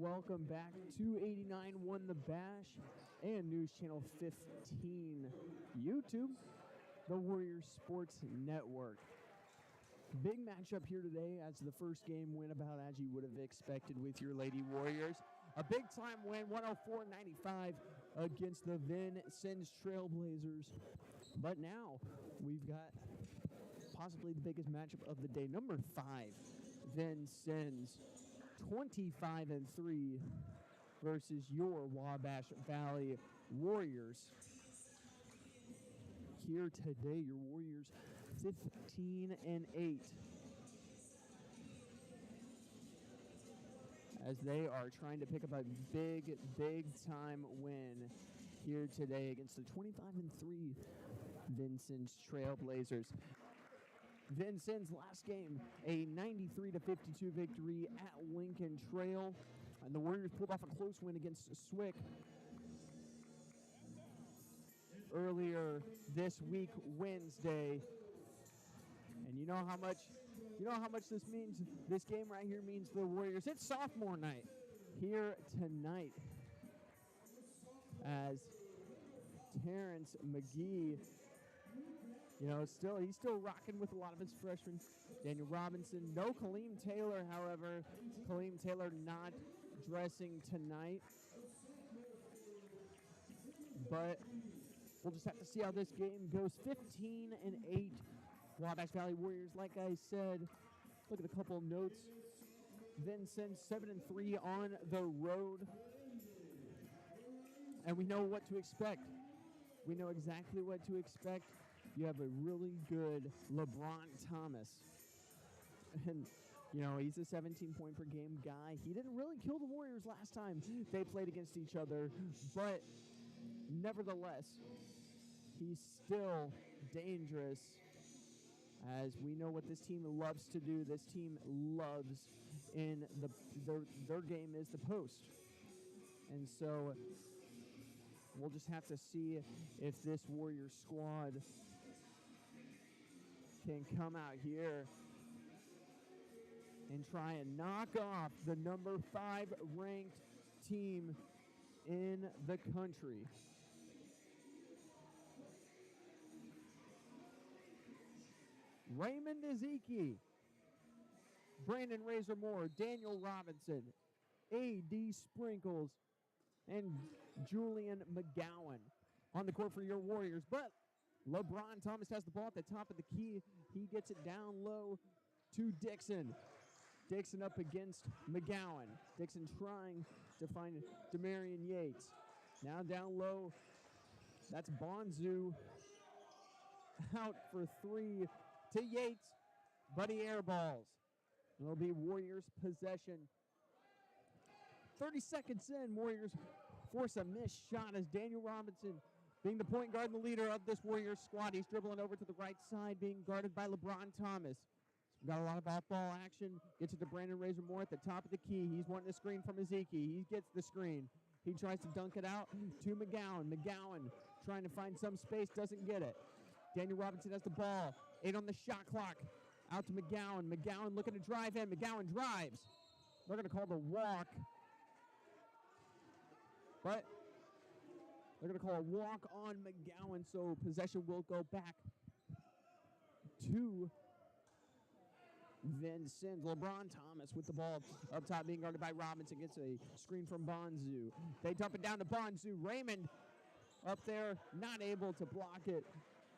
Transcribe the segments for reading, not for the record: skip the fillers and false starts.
welcome back to 89.1 The Bash and News Channel 15 YouTube, the Warriors Sports Network. Big matchup here today as the first game went about as you would have expected with your Lady Warriors. A big-time win, 104-95 against the Vincennes Trailblazers. But now we've got possibly the biggest matchup of the day. Number 5, Vincennes, 25-3 versus your Wabash Valley Warriors. Here today, your Warriors 15-8. As they are trying to pick up a big-time win here today against the 25-3 Vincennes Trailblazers. Vincennes last game, a 93-52 victory at Lincoln Trail. And the Warriors pulled off a close win against Swick earlier this week, Wednesday. And you know how much this means. This game right here means for the Warriors. It's sophomore night here tonight as Terrence McGee, he's still rocking with a lot of his freshmen. Daniel Robinson, no Kaleem Taylor, however. Kaleem Taylor not dressing tonight. But we'll just have to see how this game goes. 15-8. Wabash Valley Warriors, like I said. Look at a couple of notes. Vincennes 7-3 on the road. And we know what to expect. We know exactly what to expect. You have a really good LeBron Thomas. And, he's a 17-point per game guy. He didn't really kill the Warriors last time they played against each other. But nevertheless, he's still dangerous. As we know what this team loves to do. This team loves their game is the post. And so we'll just have to see if this Warriors squad can come out here and try and knock off the number 5 ranked team in the country. Raymond Ezeki, Brandon Razor Moore, Daniel Robinson, A.D. Sprinkles, and Julian McGowan on the court for your Warriors. But LeBron Thomas has the ball at the top of the key. He gets it down low to Dixon. Dixon up against McGowan. Dixon trying to find Demarion Yates. Now down low. That's Bonzu. Out for 3 to Yates, but he airballs. It'll be Warriors possession. 30 seconds in, Warriors force a missed shot as Daniel Robinson, being the point guard and the leader of this Warriors squad, he's dribbling over to the right side, being guarded by LeBron Thomas. We've got a lot of off-ball action. Gets it to Brandon Razor Moore at the top of the key. He's wanting a screen from Ezeki. He gets the screen. He tries to dunk it out to McGowan. McGowan trying to find some space, doesn't get it. Daniel Robinson has the ball. 8 on the shot clock. Out to McGowan. McGowan looking to drive in. McGowan drives. They're going to call the walk. But they're going to call a walk on McGowan, so possession will go back to Vincennes. LeBron Thomas with the ball up top, being guarded by Robinson. Gets a screen from Bonzu. They dump it down to Bonzu. Raymond up there, not able to block it.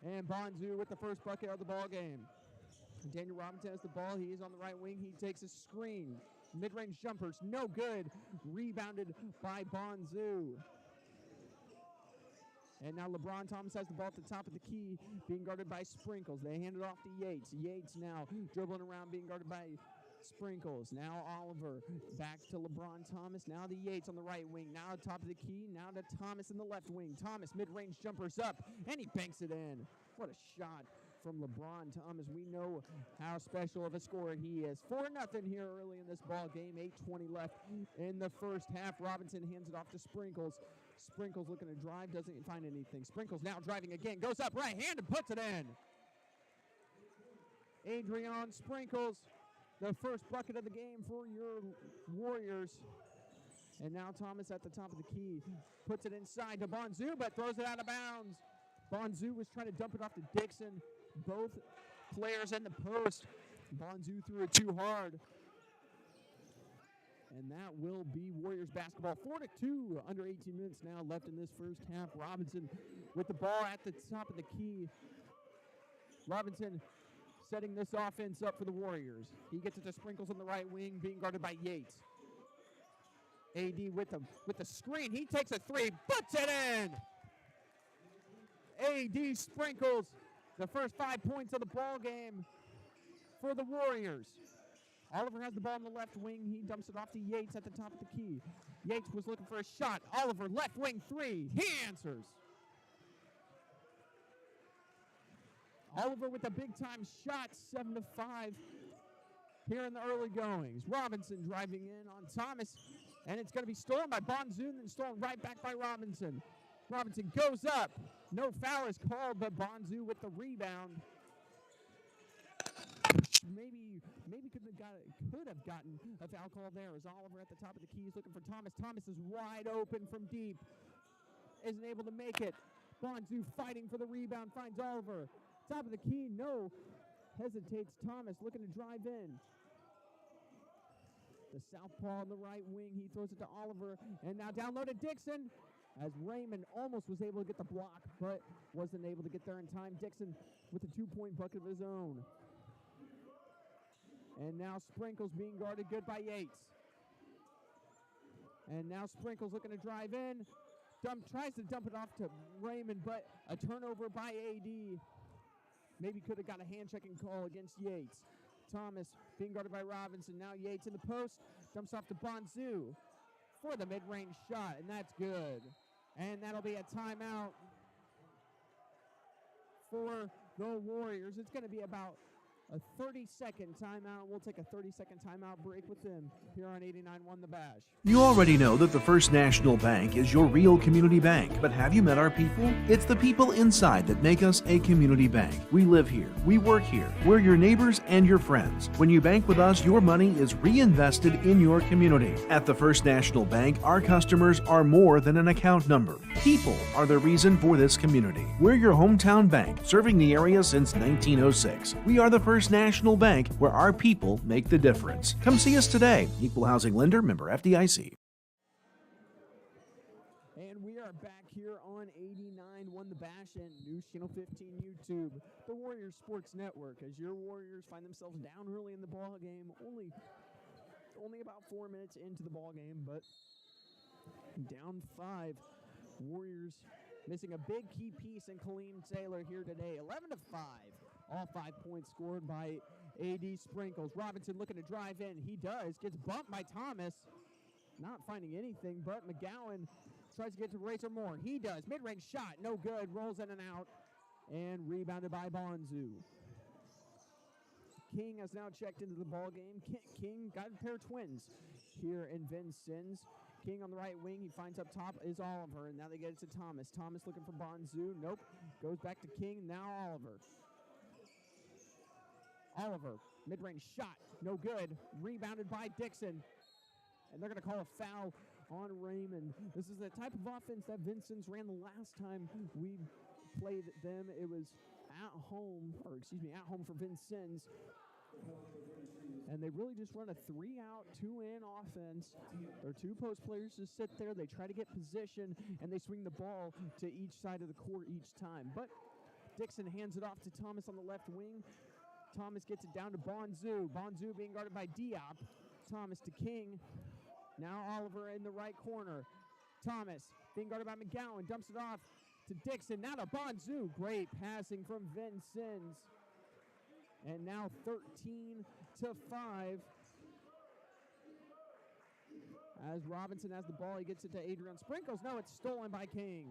And Bonzu with the first bucket of the ball game. Daniel Robinson has the ball. He is on the right wing. He takes a screen. Mid-range jumpers, no good. Rebounded by Bonzu. And now LeBron Thomas has the ball at the top of the key, being guarded by Sprinkles. They hand it off to Yates. Yates now dribbling around, being guarded by Sprinkles. Now Oliver back to LeBron Thomas. Now to Yates on the right wing. Now top of the key. Now to Thomas in the left wing. Thomas mid-range jumpers up, and he banks it in. What a shot from LeBron Thomas. We know how special of a scorer he is. 4-0 here early in this ball game. 8:20 left in the first half. Robinson hands it off to Sprinkles. Sprinkles looking to drive, doesn't find anything. Sprinkles now driving again. Goes up right hand and puts it in. Adrian Sprinkles, the first bucket of the game for your Warriors. And now Thomas at the top of the key. Puts it inside to Bonzu, but throws it out of bounds. Bonzu was trying to dump it off to Dixon. Both players in the post. Bonzu threw it too hard. And that will be Warriors basketball. 4-2, under 18 minutes now left in this first half. Robinson with the ball at the top of the key. Robinson setting this offense up for the Warriors. He gets it to Sprinkles on the right wing, being guarded by Yates. AD with the screen. He takes a three, puts it in. AD Sprinkles, the first 5 points of the ball game for the Warriors. Oliver has the ball on the left wing. He dumps it off to Yates at the top of the key. Yates was looking for a shot. Oliver, left wing three. He answers. Oliver with a big-time shot, 7-5 here in the early goings. Robinson driving in on Thomas, and it's going to be stolen by Bonzu, and then stolen right back by Robinson. Robinson goes up. No foul is called, but Bonzu with the rebound. Maybe could have gotten a foul call there as Oliver at the top of the key is looking for Thomas. Thomas is wide open from deep. Isn't able to make it. Bonzu fighting for the rebound, finds Oliver. Top of the key, no. Hesitates Thomas, looking to drive in. The southpaw on the right wing, he throws it to Oliver. And now down low to Dixon, as Raymond almost was able to get the block, but wasn't able to get there in time. Dixon with a 2-point bucket of his own. And now Sprinkles being guarded good by Yates. And now Sprinkles looking to drive in. Tries to dump it off to Raymond, but a turnover by AD. Maybe could have got a hand-checking call against Yates. Thomas being guarded by Robinson. Now Yates in the post. Dumps off to Bonzu for the mid-range shot, and that's good. And that'll be a timeout for the Warriors. It's going to be about a 30-second timeout. We'll take a 30-second timeout break with them here on 89.1 The Bash. You already know that the First National Bank is your real community bank, but have you met our people? It's the people inside that make us a community bank. We live here. We work here. We're your neighbors and your friends. When you bank with us, your money is reinvested in your community. At the First National Bank, our customers are more than an account number. People are the reason for this community. We're your hometown bank, serving the area since 1906. We are the First National Bank, where our people make the difference. Come see us today. Equal Housing Lender, member FDIC. And we are back here on 89.1 The Bash and News Channel 15 YouTube, the Warriors Sports Network, as your Warriors find themselves down early in the ball game. Only about 4 minutes into the ball game, but down 5. Warriors missing a big key piece in Kaleem Taylor here today. 11-5. All 5 points scored by AD Sprinkles. Robinson looking to drive in. He does. Gets bumped by Thomas. Not finding anything, but McGowan tries to get to Razor Moore. He does. Mid-range shot. No good. Rolls in and out. And rebounded by Bonzu. King has now checked into the ball game. King got a pair of twins here in Vincennes. King on the right wing. He finds up top is Oliver. And now they get it to Thomas. Thomas looking for Bonzu. Nope. Goes back to King. Now Oliver. Oliver, mid-range shot, no good. Rebounded by Dixon. And they're going to call a foul on Raymond. This is the type of offense that Vincent's ran the last time we played them. It was at home for Vincennes. And they really just run a 3-out, 2-in offense. Their 2 post players just sit there. They try to get position, and they swing the ball to each side of the court each time. But Dixon hands it off to Thomas on the left wing. Thomas gets it down to Bonzu. Bonzu being guarded by Diop. Thomas to King. Now Oliver in the right corner. Thomas being guarded by McGowan. Dumps it off to Dixon. Now to Bonzu. Great passing from Vincennes. And now 13-5. As Robinson has the ball, he gets it to Adrian Sprinkles. No, it's stolen by King.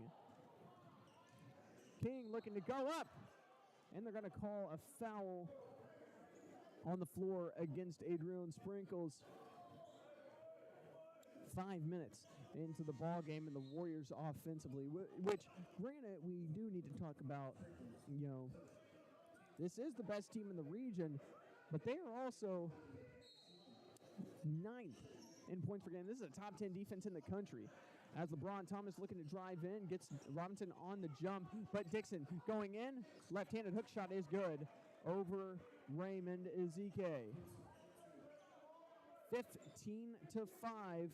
King looking to go up. And they're going to call a foul on the floor against Adrian Sprinkles. 5 minutes into the ball game, and the Warriors offensively, which, granted, we do need to talk about, this is the best team in the region, but they are also 9th in points per game. This is a top 10 defense in the country. As LeBron Thomas looking to drive in, gets Robinson on the jump, but Dixon going in, left-handed hook shot is good over Raymond Ezike. 15-5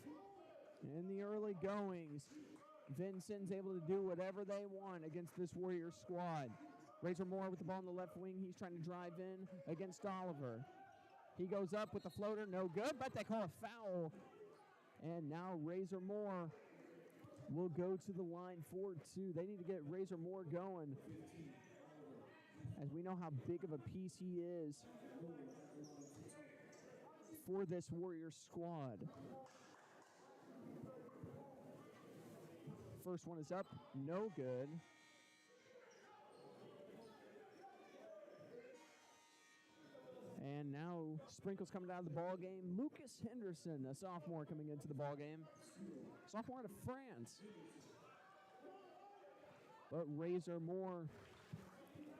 in the early goings. Vincent's able to do whatever they want against this Warriors squad. Razor Moore with the ball on the left wing. He's trying to drive in against Oliver. He goes up with the floater, no good, but they call a foul. And now Razor Moore will go to the line for two. They need to get Razor Moore going, as we know how big of a piece he is for this Warriors squad. First one is up, no good. And now Sprinkles coming out of the ball game. Lucas Henderson, a sophomore, coming into the ball game. Sophomore out of France. But Razor Moore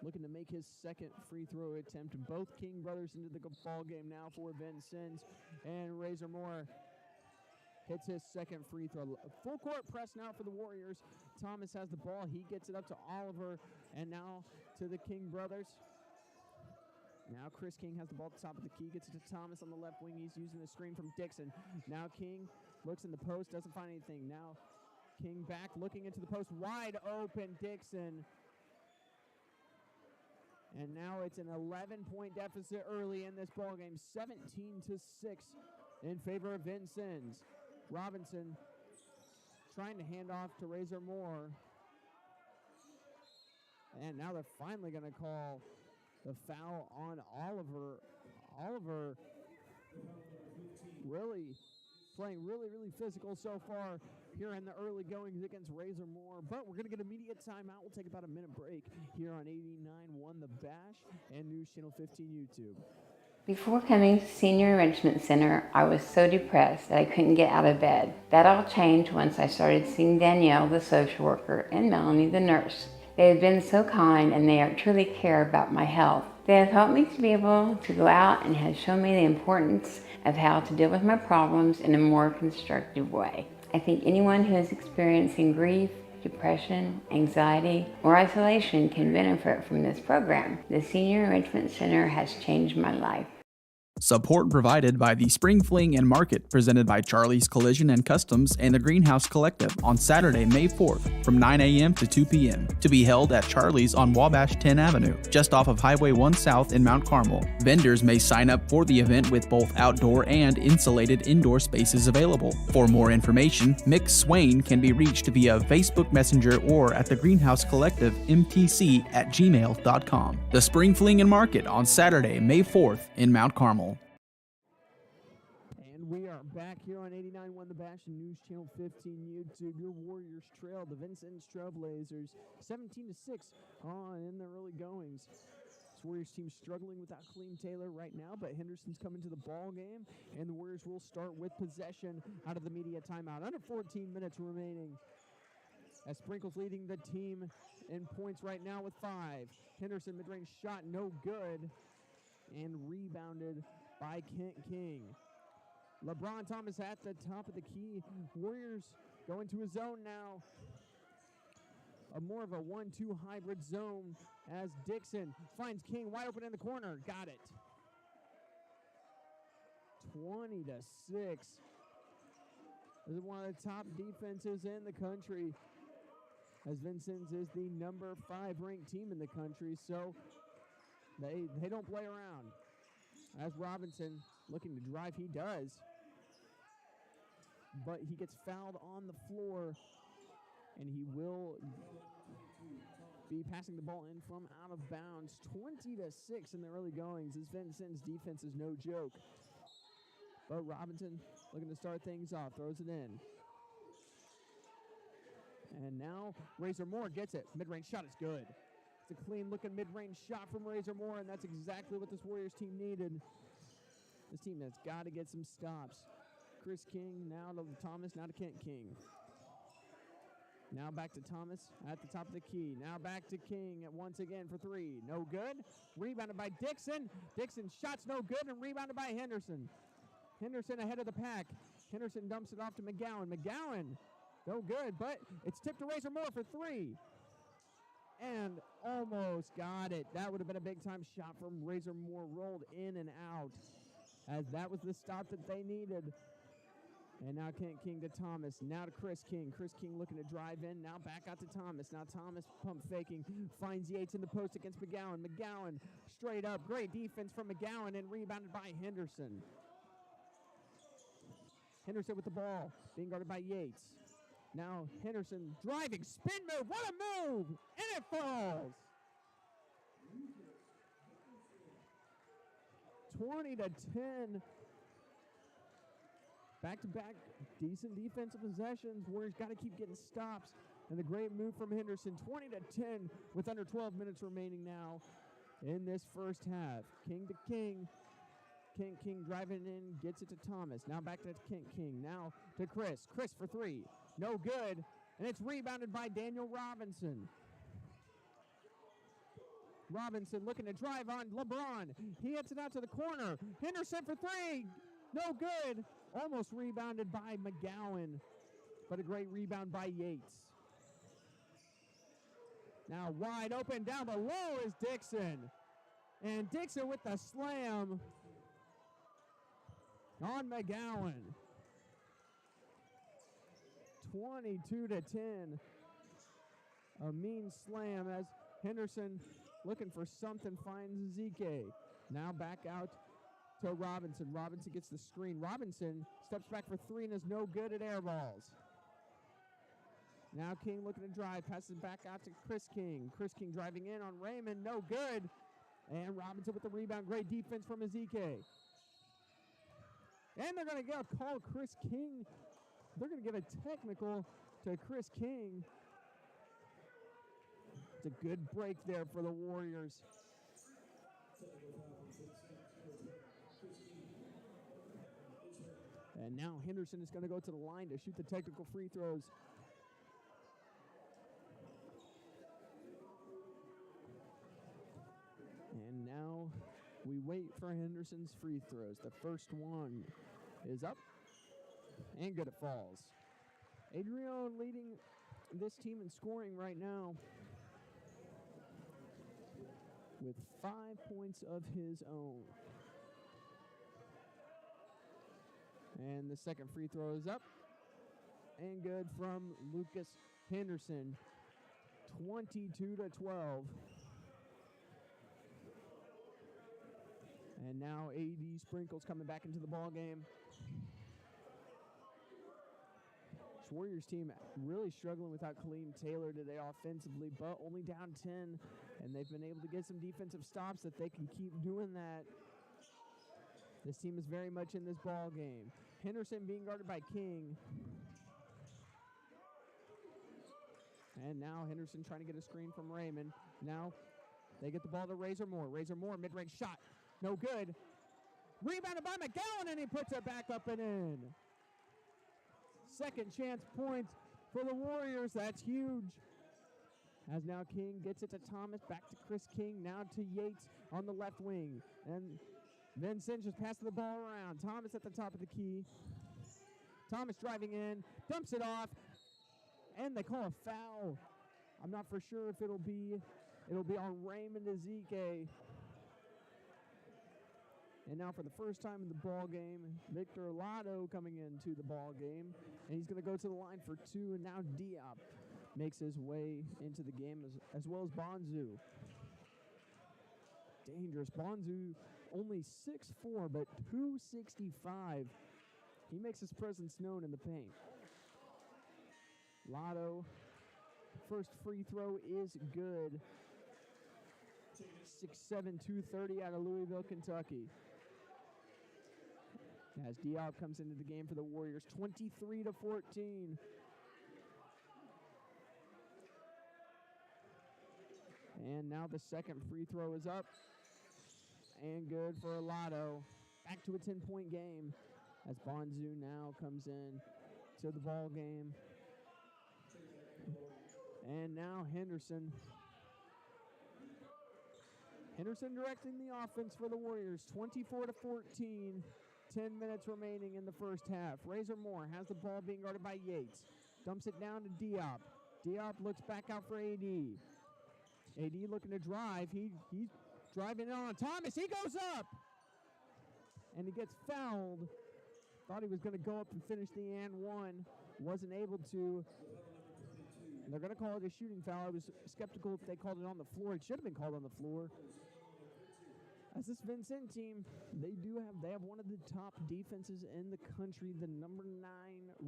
looking to make his second free throw attempt. Both King brothers into the ball game now for Vincennes. And Razor Moore hits his second free throw. Full court press now for the Warriors. Thomas has the ball. He gets it up to Oliver. And now to the King brothers. Now Chris King has the ball at the top of the key, gets it to Thomas on the left wing. He's using the screen from Dixon. Now King looks in the post, doesn't find anything. Now King back, looking into the post, wide open Dixon. And now it's an 11-point deficit early in this ball game, 17-6 in favor of Vincennes. Robinson trying to hand off to Razor Moore. And now they're finally going to call the foul on Oliver. Oliver really playing really physical so far here in the early goings against Razor Moore. But we're going to get immediate timeout. We'll take about a minute break here on 89.1 The Bash and News Channel 15 YouTube. Before coming to Senior Enrichment Center, I was so depressed that I couldn't get out of bed. That all changed once I started seeing Danielle, the social worker, and Melanie, the nurse. They have been so kind, and they truly care about my health. They have helped me to be able to go out and have shown me the importance of how to deal with my problems in a more constructive way. I think anyone who is experiencing grief, depression, anxiety, or isolation can benefit from this program. The Senior Enrichment Center has changed my life. Support provided by the Spring Fling and Market, presented by Charlie's Collision and Customs and the Greenhouse Collective on Saturday, May 4th from 9 a.m. to 2 p.m. to be held at Charlie's on Wabash 10 Avenue, just off of Highway 1 South in Mount Carmel. Vendors may sign up for the event with both outdoor and insulated indoor spaces available. For more information, Mick Swain can be reached via Facebook Messenger or at the Greenhouse Collective mtc@gmail.com. The Spring Fling and Market on Saturday, May 4th in Mount Carmel. We are back here on 89.1 The Bash and News Channel 15 YouTube. Your Warriors trail the Vincennes Trailblazers 17-6 in the early goings. This Warriors team struggling without Kaleem Taylor right now, but Henderson's coming to the ball game, and the Warriors will start with possession out of the media timeout. Under 14 minutes remaining, as Sprinkles leading the team in points right now with 5. Henderson mid-range shot, no good, and rebounded by Kent King. LeBron Thomas at the top of the key. Warriors go into a zone now. More of a 1-2 hybrid zone as Dixon finds King wide open in the corner. Got it. 20-6. This is one of the top defenses in the country, as Vincennes is the number 5 ranked team in the country, so they don't play around. As Robinson looking to drive, he does. But he gets fouled on the floor, and he will be passing the ball in from out of bounds. 20-6 in the early goings. This Vincennes defense is no joke. But Robinson looking to start things off, throws it in. And now Razor Moore gets it. Mid-range shot is good. It's a clean-looking mid-range shot from Razor Moore, and that's exactly what this Warriors team needed. This team has got to get some stops. Chris King now to Thomas, now to Kent King. Now back to Thomas at the top of the key. Now back to King once again for 3. No good. Rebounded by Dixon. Dixon shots no good and rebounded by Henderson. Henderson ahead of the pack. Henderson dumps it off to McGowan. McGowan, no good, but it's tipped to Razor Moore for three. And almost got it. That would have been a big-time shot from Razor Moore, rolled in and out, as that was the stop that they needed. And now Kent King to Thomas. Now to Chris King. Chris King looking to drive in. Now back out to Thomas. Now Thomas pump faking. Finds Yates in the post against McGowan. McGowan straight up. Great defense from McGowan and rebounded by Henderson. Henderson with the ball. Being guarded by Yates. Now Henderson driving. Spin move. What a move. And it falls. 20-10. Back-to-back decent defensive possessions. Warriors got to keep getting stops. And the great move from Henderson. 20-10 with under 12 minutes remaining now in this first half. King to King. Kent King driving in, gets it to Thomas. Now back to Kent King. Now to Chris. Chris for three. No good. And it's rebounded by Daniel Robinson. Robinson looking to drive on LeBron. He hits it out to the corner. Henderson for three. No good. Almost rebounded by McGowan. But a great rebound by Yates. Now wide open down below is Dixon. And Dixon with the slam on McGowan. 22-10. A mean slam as Henderson looking for something, finds Zeke. Now back out to Robinson. Robinson gets the screen. Robinson steps back for three and is no good at air balls. Now King looking to drive, passes back out to Chris King. Chris King driving in on Raymond, no good. And Robinson with the rebound, great defense from Ezike. And they're going to call Chris King. They're going to give a technical to Chris King. It's a good break there for the Warriors. And now Henderson is going to go to the line to shoot the technical free throws. And now we wait for Henderson's free throws. The first one is up and good, it falls. Adrian leading this team in scoring right now with 5 points of his own. And the second free throw is up and good from Lucas Henderson. 22-12. And now AD Sprinkles coming back into the ball game. This Warriors team really struggling without Kaleem Taylor today offensively, but only down 10. And they've been able to get some defensive stops that they can keep doing that. This team is very much in this ball game. Henderson being guarded by King. And now Henderson trying to get a screen from Raymond. Now they get the ball to Razor Moore. Razor Moore, mid-range shot. No good. Rebounded by McGowan, and he puts it back up and in. Second chance points for the Warriors. That's huge. As now King gets it to Thomas, back to Chris King, now to Yates on the left wing. And Vinson just passes the ball around. Thomas at the top of the key. Thomas driving in, dumps it off, and they call a foul. I'm not for sure if it'll be on Raymond Ezike. And now for the first time in the ball game, Victor Lotto coming into the ball game. And he's going to go to the line for two. And now Diop makes his way into the game as well as Bonzu. Dangerous. Bonzu only 6'4", but 265. He makes his presence known in the paint. Lotto, first free throw is good. 6'7", 230 out of Louisville, Kentucky. As Diop comes into the game for the Warriors, 23-14. And now the second free throw is up. And good for Lotto. Back to a 10-point game as Bonzu now comes in to the ball game. And now Henderson. Henderson directing the offense for the Warriors, 24-14. 10 minutes remaining in the first half. Razor Moore has the ball being guarded by Yates. Dumps it down to Diop. Diop looks back out for AD. AD looking to drive. He's driving in on Thomas. He goes up. And he gets fouled. Thought he was going to go up and finish the and one. Wasn't able to. They're going to call it a shooting foul. I was skeptical if they called it on the floor. It should have been called on the floor. As this Vincennes team, they have one of the top defenses in the country, the number 9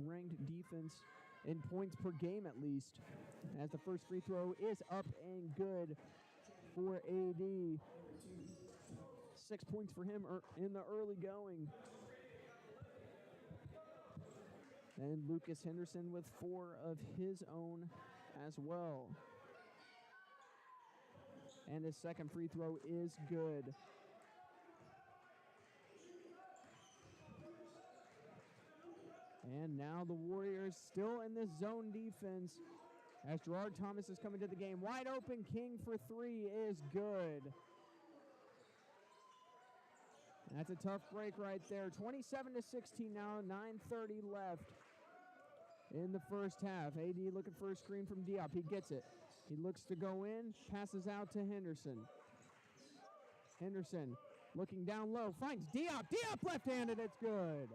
ranked defense in points per game at least. As the first free throw is up and good for AD. 6 points for him in the early going. And Lucas Henderson with 4 of his own as well. And his second free throw is good. And now the Warriors still in this zone defense as Gerard Thomas is coming to the game. Wide open, King for 3 is good. That's a tough break right there. 27-16 now, 9:30 left in the first half. AD looking for a screen from Diop. He gets it. He looks to go in, passes out to Henderson. Henderson looking down low, finds Diop. Diop left-handed, it's good.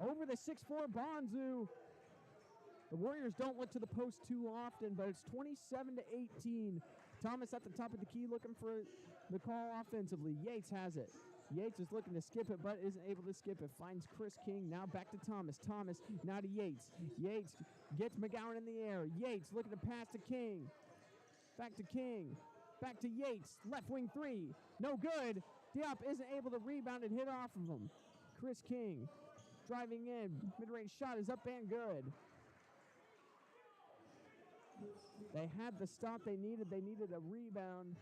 Over the 6'4" Bonzu. The Warriors don't look to the post too often, but it's 27-18. Thomas at the top of the key looking for the call offensively. Yates has it. Yates is looking to skip it, but isn't able to skip it. Finds Chris King. Now back to Thomas. Thomas now to Yates. Yates gets McGowan in the air. Yates looking to pass to King. Back to King. Back to Yates. Left wing 3. No good. Diop isn't able to rebound and hit off of him. Chris King driving in. Mid-range shot is up and good. They had the stop they needed. They needed a rebound.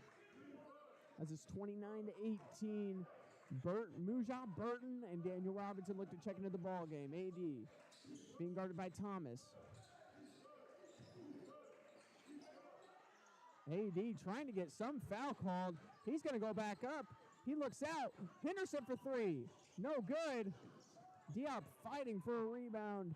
As it's 29-18. Muja Burton and Daniel Robinson look to check into the ball game. AD being guarded by Thomas. AD trying to get some foul called. He's going to go back up. He looks out. Henderson for 3. No good. Diop fighting for a rebound.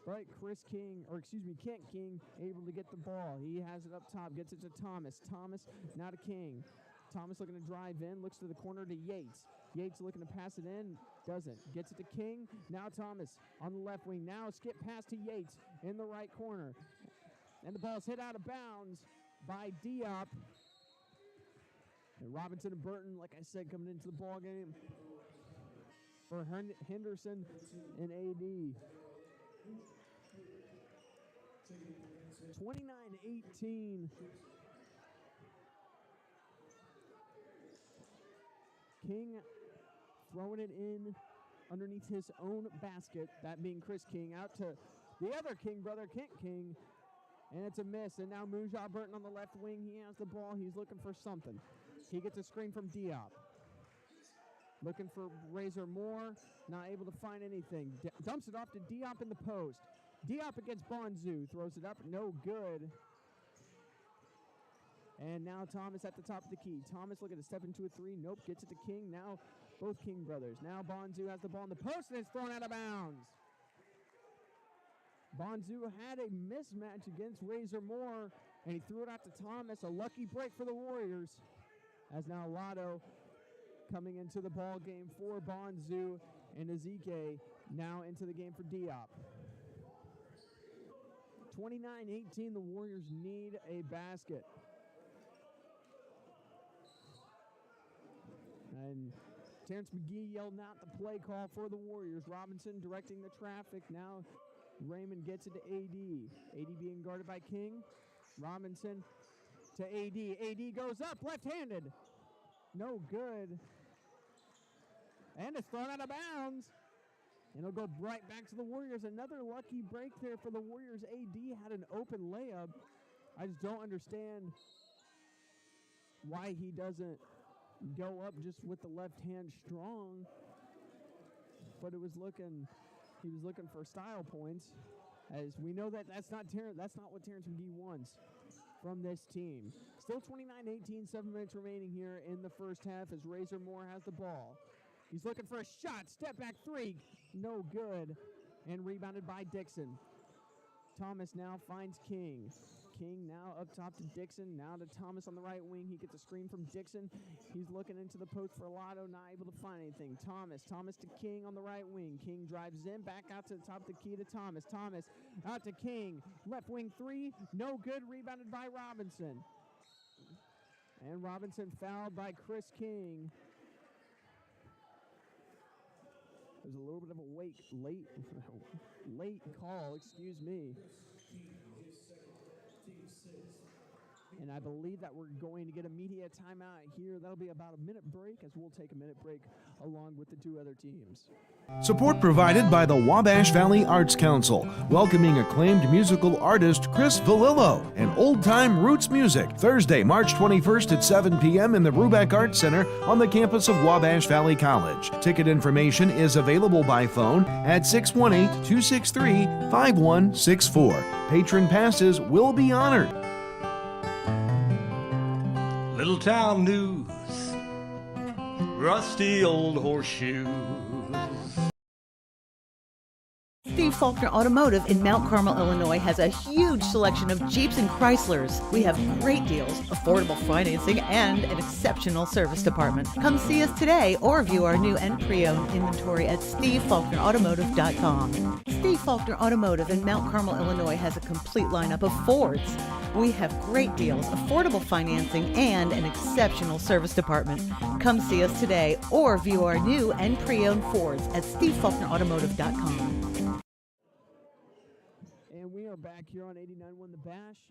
But Kent King able to get the ball. He has it up top, gets it to Thomas. Thomas now to King. Thomas looking to drive in, looks to the corner to Yates. Yates looking to pass it in, doesn't. Gets it to King. Now Thomas on the left wing. Now skip pass to Yates in the right corner. And the ball's hit out of bounds by Diop. And Robinson and Burton, like I said, coming into the ball game for Henderson and AD. 29-18. King throwing it in underneath his own basket, that being Chris King, out to the other King brother, Kent King, and it's a miss. And now Muja Burton on the left wing, he has the ball, he's looking for something. He gets a screen from Diop. Looking for Razor Moore, not able to find anything. Dumps it off to Diop in the post. Diop against Bonzu, throws it up, no good. And now Thomas at the top of the key. Thomas looking to step into a 3. Nope, gets it to King. Now both King brothers. Now Bonzu has the ball in the post, and it's thrown out of bounds. Bonzu had a mismatch against Razor Moore, and he threw it out to Thomas. A lucky break for the Warriors. As now Lotto coming into the ball game for Bonzu, and Ezike now into the game for Diop. 29-18, the Warriors need a basket. And Terrence McGee yelled out the play call for the Warriors. Robinson directing the traffic. Now Raymond gets it to AD. AD being guarded by King. Robinson to AD. AD goes up, left-handed. No good. And it's thrown out of bounds. And it'll go right back to the Warriors. Another lucky break there for the Warriors. AD had an open layup. I just don't understand why he doesn't go up just with the left hand strong. But he was looking for style points. As we know that's not what Terrence McGee wants. from this team. Still 29-18, 7 minutes remaining here in the first half as Razor Moore has the ball. He's looking for a shot, step back three, no good, and rebounded by Dixon. Thomas now finds King. King now up top to Dixon, now to Thomas on the right wing. He gets a screen from Dixon. He's looking into the post for Lotto, not able to find anything. Thomas to King on the right wing. King drives in, back out to the top of the key to Thomas. Thomas out to King, left wing three, no good, rebounded by Robinson. And Robinson fouled by Chris King. There's a little bit of a late call, excuse me. And I believe that we're going to get a media timeout here. That'll be about a minute break, as we'll take a minute break along with the two other teams. Support provided by the Wabash Valley Arts Council, welcoming acclaimed musical artist Chris Valillo and old-time roots music, Thursday, March 21st at 7 p.m. in the Rubeck Arts Center on the campus of Wabash Valley College. Ticket information is available by phone at 618-263-5164. Patron passes will be honored. Little town news, rusty old horseshoes. Steve Faulkner Automotive in Mount Carmel, Illinois has a huge selection of Jeeps and Chryslers. We have great deals, affordable financing, and an exceptional service department. Come see us today or view our new and pre-owned inventory at SteveFaulknerAutomotive.com. Steve Faulkner Automotive in Mount Carmel, Illinois has a complete lineup of Fords. We have great deals, affordable financing, and an exceptional service department. Come see us today or view our new and pre-owned Fords at SteveFaulknerAutomotive.com. And we are back here on 89.1 The Bash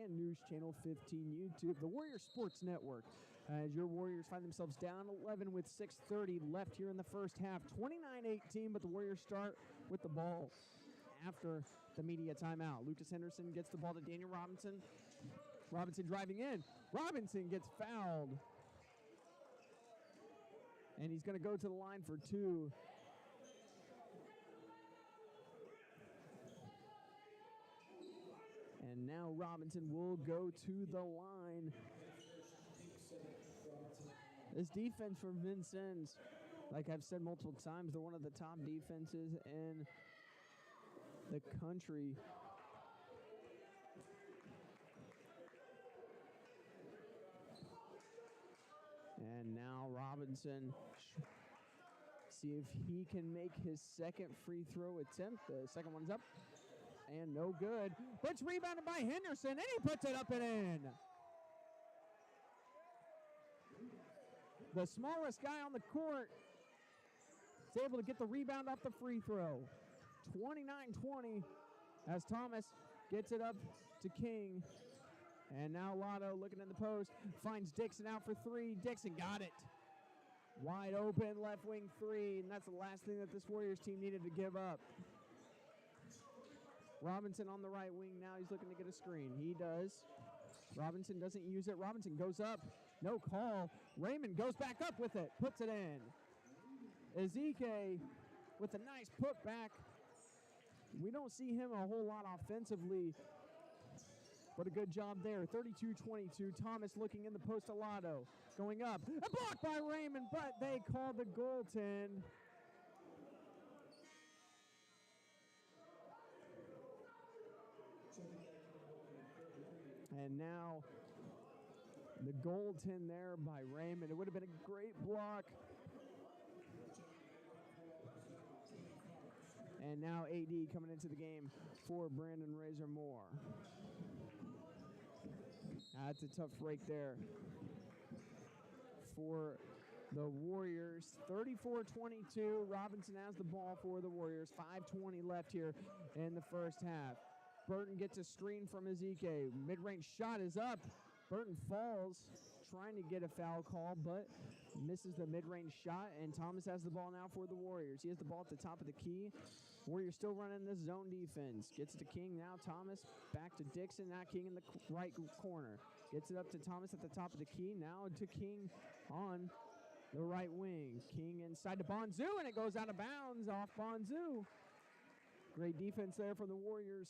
and News Channel 15 YouTube, the Warrior Sports Network. As your Warriors find themselves down 11 with 6:30 left here in the first half. 29-18, but the Warriors start with the ball after the media timeout. Lucas Henderson gets the ball to Daniel Robinson. Robinson driving in. Robinson gets fouled. And he's going to go to the line for two. And now Robinson will go to the line. This defense from Vincennes, like I've said multiple times, they're one of the top defenses in the country. And now Robinson, see if he can make his second free throw attempt. The second one's up. And no good. It's rebounded by Henderson, and he puts it up and in. The smallest guy on the court is able to get the rebound off the free throw. 29-20 as Thomas gets it up to King. And now Lotto looking in the post, finds Dixon out for three. Dixon got it. Wide open left wing three, and that's the last thing that this Warriors team needed to give up. Robinson on the right wing now. He's looking to get a screen. He does. Robinson doesn't use it. Robinson goes up. No call. Raymond goes back up with it. Puts it in. Ezike with a nice putback. We don't see him a whole lot offensively, but a good job there. 32-22. Thomas looking in the post to Lotto. Going up. A block by Raymond, but they call the goaltend. And now the goaltend there by Raymond. It would have been a great block. And now AD coming into the game for Brandon Razor Moore. That's a tough break there for the Warriors. 34-22. Robinson has the ball for the Warriors. 5:20 left here in the first half. Burton gets a screen from Ezike. Mid-range shot is up. Burton falls, trying to get a foul call, but misses the mid-range shot, and Thomas has the ball now for the Warriors. He has the ball at the top of the key. Warriors still running this zone defense. Gets it to King, now Thomas, back to Dixon, now King in the right corner. Gets it up to Thomas at the top of the key, now to King on the right wing. King inside to Bonzu, and it goes out of bounds off Bonzu. Great defense there from the Warriors.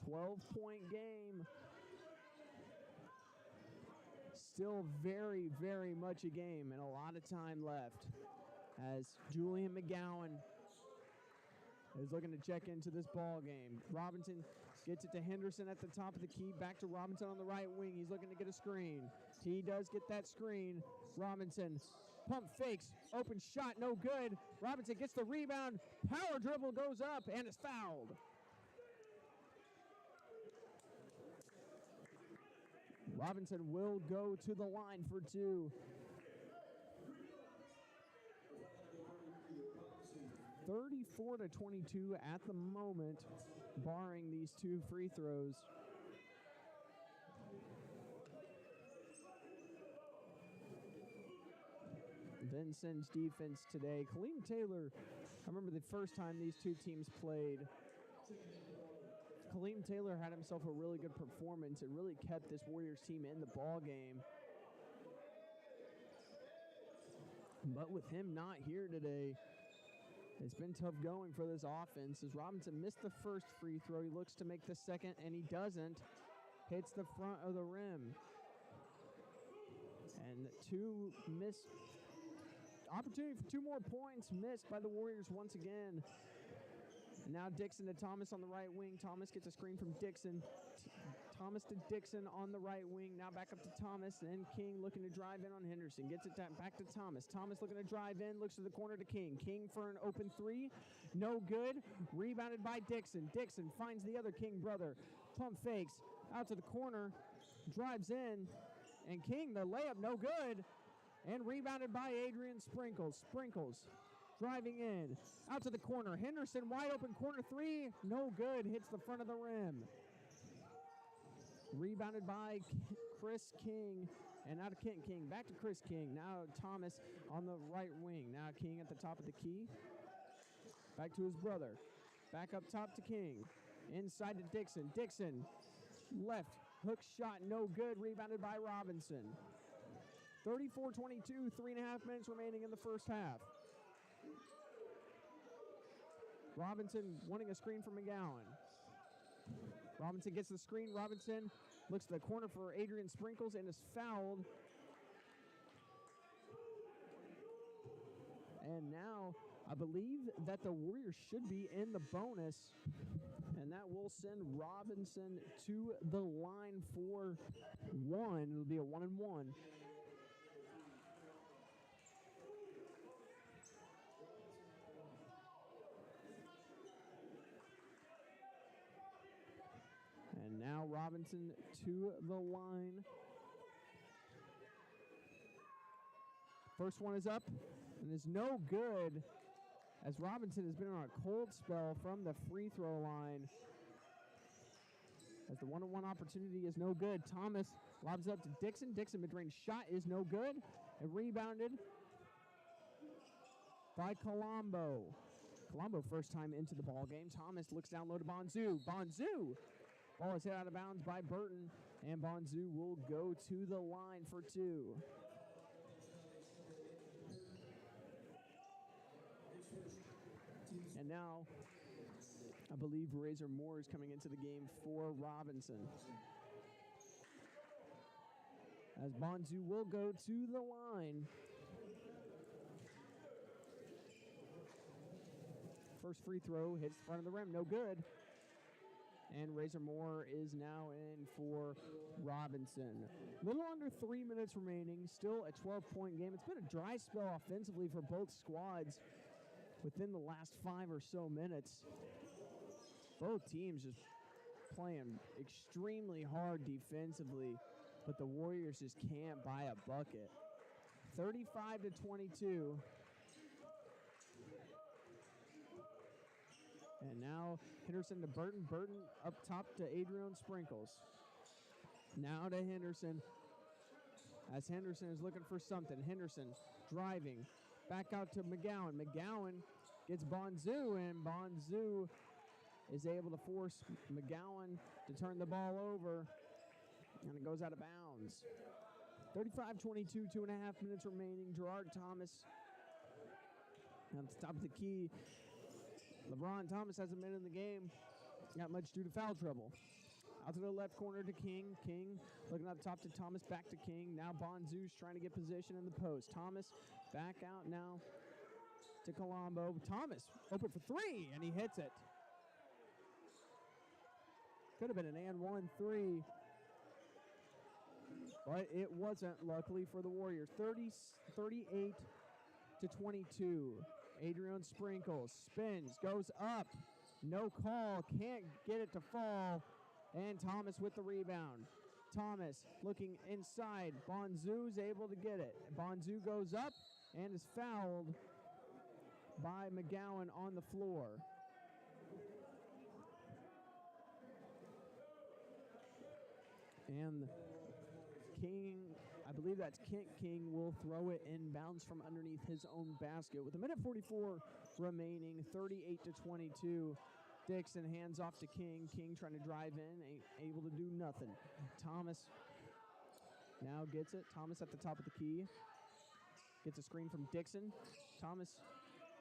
12-point game. Still very, very much a game and a lot of time left as Julian McGowan is looking to check into this ball game. Robinson gets it to Henderson at the top of the key. Back to Robinson on the right wing. He's looking to get a screen. He does get that screen. Robinson pump fakes. Open shot, no good. Robinson gets the rebound. Power dribble goes up and is fouled. Robinson will go to the line for two. 34-22 at the moment, barring these two free throws. Vincent's defense today. Kaleem Taylor, I remember the first time these two teams played. Kaleem Taylor had himself a really good performance and really kept this Warriors team in the ball game. But with him not here today, it's been tough going for this offense as Robinson missed the first free throw. He looks to make the second, and he doesn't. Hits the front of the rim. And opportunity for 2 more points missed by the Warriors once again. And now Dixon to Thomas on the right wing. Thomas gets a screen from Dixon. Thomas to Dixon on the right wing. Now back up to Thomas. And King looking to drive in on Henderson. Gets it back to Thomas. Thomas looking to drive in. Looks to the corner to King. King for an open three. No good. Rebounded by Dixon. Dixon finds the other King brother. Pump fakes. Out to the corner. Drives in. And King, the layup, no good. And rebounded by Adrian Sprinkles. Sprinkles driving in. Out to the corner. Henderson, wide open corner three. No good. Hits the front of the rim. Rebounded by Chris King. And out of Kent King. Back to Chris King. Now Thomas on the right wing. Now King at the top of the key. Back to his brother. Back up top to King. Inside to Dixon. Dixon. Left. Hook shot. No good. Rebounded by Robinson. 34-22. 3.5 minutes remaining in the first half. Robinson wanting a screen from McGowan. Robinson gets the screen. Robinson looks to the corner for Adrian Sprinkles and is fouled. And now I believe that the Warriors should be in the bonus. And that will send Robinson to the line for one. It'll be a 1-and-1. And now Robinson to the line. First one is up and is no good as Robinson has been on a cold spell from the free throw line. As the one-on-one opportunity is no good. Thomas lobs up to Dixon. Dixon mid-range shot is no good. And rebounded by Colombo. Colombo first time into the ball game. Thomas looks down low to Bonzu. Bonzu! Ball is hit out of bounds by Burton, and Bonzu will go to the line for two. And now, I believe Razor Moore is coming into the game for Robinson. As Bonzu will go to the line. First free throw hits the front of the rim, no good. And Razor Moore is now in for Robinson. A little under 3 minutes remaining, still a 12-point game. It's been a dry spell offensively for both squads within the last 5 or so minutes. Both teams just playing extremely hard defensively, but the Warriors just can't buy a bucket. 35-22. And now Henderson to Burton. Burton up top to Adrian Sprinkles. Now to Henderson. As Henderson is looking for something. Henderson driving. Back out to McGowan. McGowan gets Bonzu, and Bonzu is able to force McGowan to turn the ball over. And it goes out of bounds. 35-22, 2.5 minutes remaining. Gerard Thomas at the top of the key. LeBron Thomas hasn't been in the game Not much due to foul trouble. Out to the left corner to King. King looking up top to Thomas, back to King. Now Bonzou's trying to get position in the post. Thomas back out now to Colombo. Thomas open for three, and he hits it. Could have been an and 1-3, but it wasn't, luckily for the Warriors. 38 to 22. Adrian Sprinkles spins, goes up. No call, can't get it to fall. And Thomas with the rebound. Thomas looking inside. Bonzou's able to get it. Bonzou goes up and is fouled by McGowan on the floor. And King, I believe that's Kent King, will throw it inbounds from underneath his own basket. With a minute 44 remaining, 38 to 22. Dixon hands off to King. King trying to drive in, ain't able to do nothing. Thomas now gets it. Thomas at the top of the key. Gets a screen from Dixon. Thomas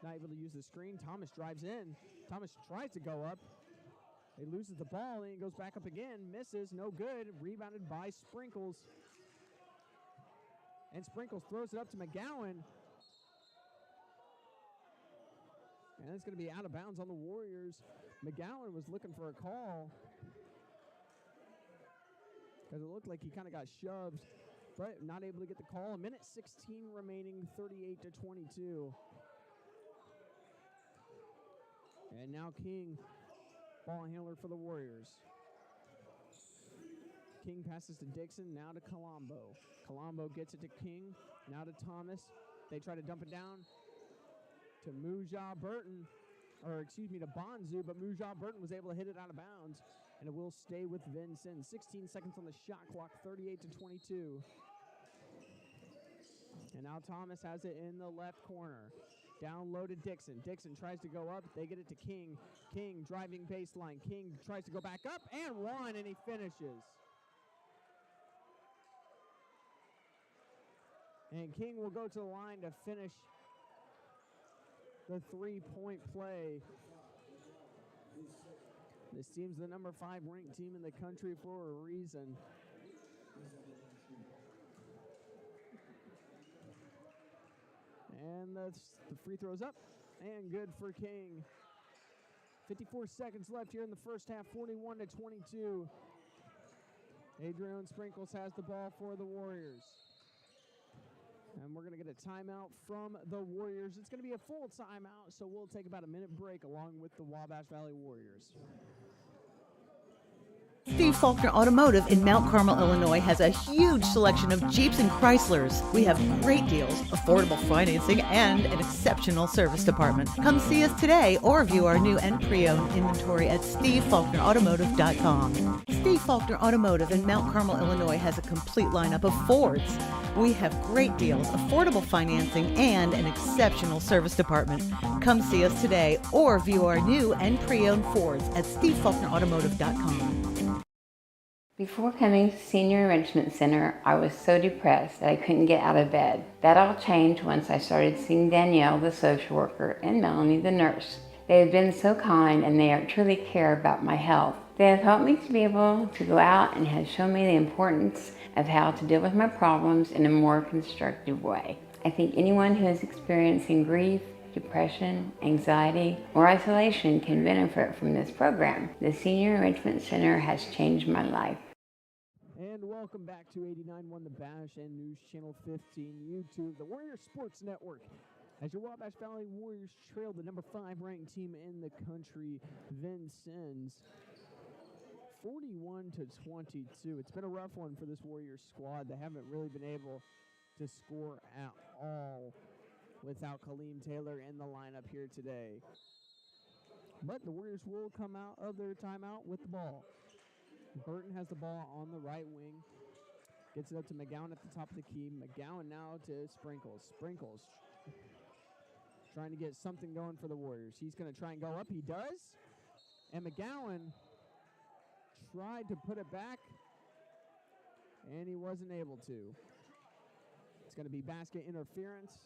not able to use the screen. Thomas drives in. Thomas tries to go up. He loses the ball, and he goes back up again. Misses, no good. Rebounded by Sprinkles. And Sprinkles throws it up to McGowan. And it's going to be out of bounds on the Warriors. McGowan was looking for a call because it looked like he kind of got shoved, but not able to get the call. A minute 16 remaining, 38 to 22. And now King, ball handler for the Warriors. King passes to Dixon, now to Colombo. Colombo gets it to King, now to Thomas. They try to dump it down to Muja Burton, to Bonzou, but Muja Burton was able to hit it out of bounds, and it will stay with Vinson. 16 seconds on the shot clock, 38 to 22. And now Thomas has it in the left corner. Down low to Dixon. Dixon tries to go up. They get it to King. King driving baseline. King tries to go back up and one, and he finishes. And King will go to the line to finish the three-point play. This team's the number 5 ranked team in the country for a reason. And the free throw's up and good for King. 54 seconds left here in the first half, 41 to 22. Adrian Sprinkles has the ball for the Warriors. And we're going to get a timeout from the Warriors. It's going to be a full timeout, so we'll take about a minute break along with the Wabash Valley Warriors. Steve Faulkner Automotive in Mount Carmel, Illinois has a huge selection of Jeeps and Chryslers. We have great deals, affordable financing, and an exceptional service department. Come see us today or view our new and pre-owned inventory at SteveFaulknerAutomotive.com. Steve Faulkner Automotive in Mount Carmel, Illinois has a complete lineup of Fords. We have great deals, affordable financing, and an exceptional service department. Come see us today or view our new and pre-owned Fords at SteveFaulknerAutomotive.com. Before coming to Senior Enrichment Center, I was so depressed that I couldn't get out of bed. That all changed once I started seeing Danielle, the social worker, and Melanie, the nurse. They have been so kind, and they truly care about my health. They have helped me to be able to go out and have shown me the importance of how to deal with my problems in a more constructive way. I think anyone who is experiencing grief, depression, anxiety, or isolation can benefit from this program. The Senior Enrichment Center has changed my life. And welcome back to 89.1 The Bash and News Channel 15 YouTube, the Warrior Sports Network. As your Wabash Valley Warriors trail the number 5 ranked team in the country, Vincennes, 41 to 22. It's been a rough one for this Warriors squad. They haven't really been able to score at all without Kaleem Taylor in the lineup here today. But the Warriors will come out of their timeout with the ball. Burton has the ball on the right wing. Gets it up to McGowan at the top of the key. McGowan now to Sprinkles. Sprinkles trying to get something going for the Warriors. He's going to try and go up. He does. And McGowan tried to put it back, and he wasn't able to. It's going to be basket interference.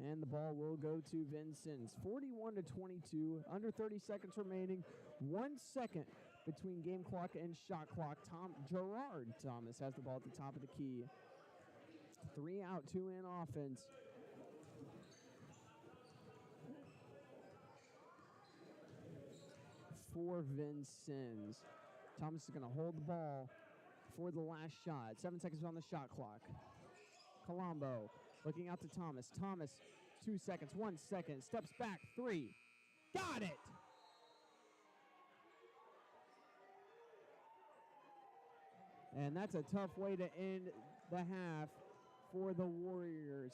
And the ball will go to Vincennes. 41 to 22, under 30 seconds remaining. 1 second between game clock and shot clock. Gerard Thomas has the ball at the top of the key. 3 out, 2 in offense. For Vincennes. Thomas is going to hold the ball for the last shot. 7 seconds on the shot clock. Colombo looking out to Thomas. Thomas, 2 seconds, 1 second, steps back, 3. Got it! And that's a tough way to end the half for the Warriors.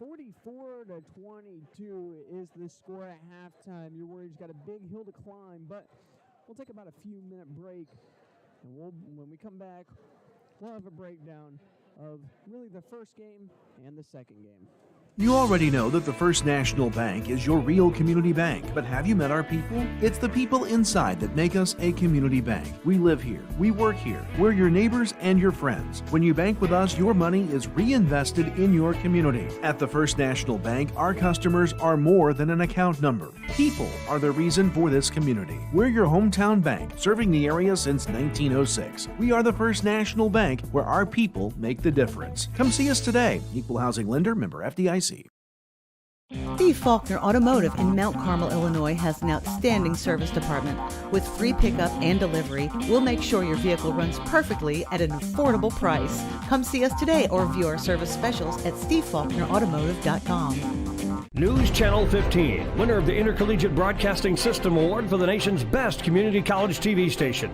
44-22 is the score at halftime. Your Warriors got a big hill to climb, but we'll take about a few-minute break. And when we come back, we'll have a breakdown of really the first game and the second game. You already know that the First National Bank is your real community bank, but have you met our people? It's the people inside that make us a community bank. We live here, we work here, we're your neighbors and your friends. When you bank with us, your money is reinvested in your community. At the First National Bank, our customers are more than an account number. People are the reason for this community. We're your hometown bank, serving the area since 1906. We are the First National Bank, where our people make the difference. Come see us today. Equal housing lender, member FDIC. Steve Faulkner Automotive in Mount Carmel, Illinois has an outstanding service department. With free pickup and delivery, we'll make sure your vehicle runs perfectly at an affordable price. Come see us today or view our service specials at stevefaulknerautomotive.com. News Channel 15, winner of the Intercollegiate Broadcasting System Award for the nation's best community college TV station.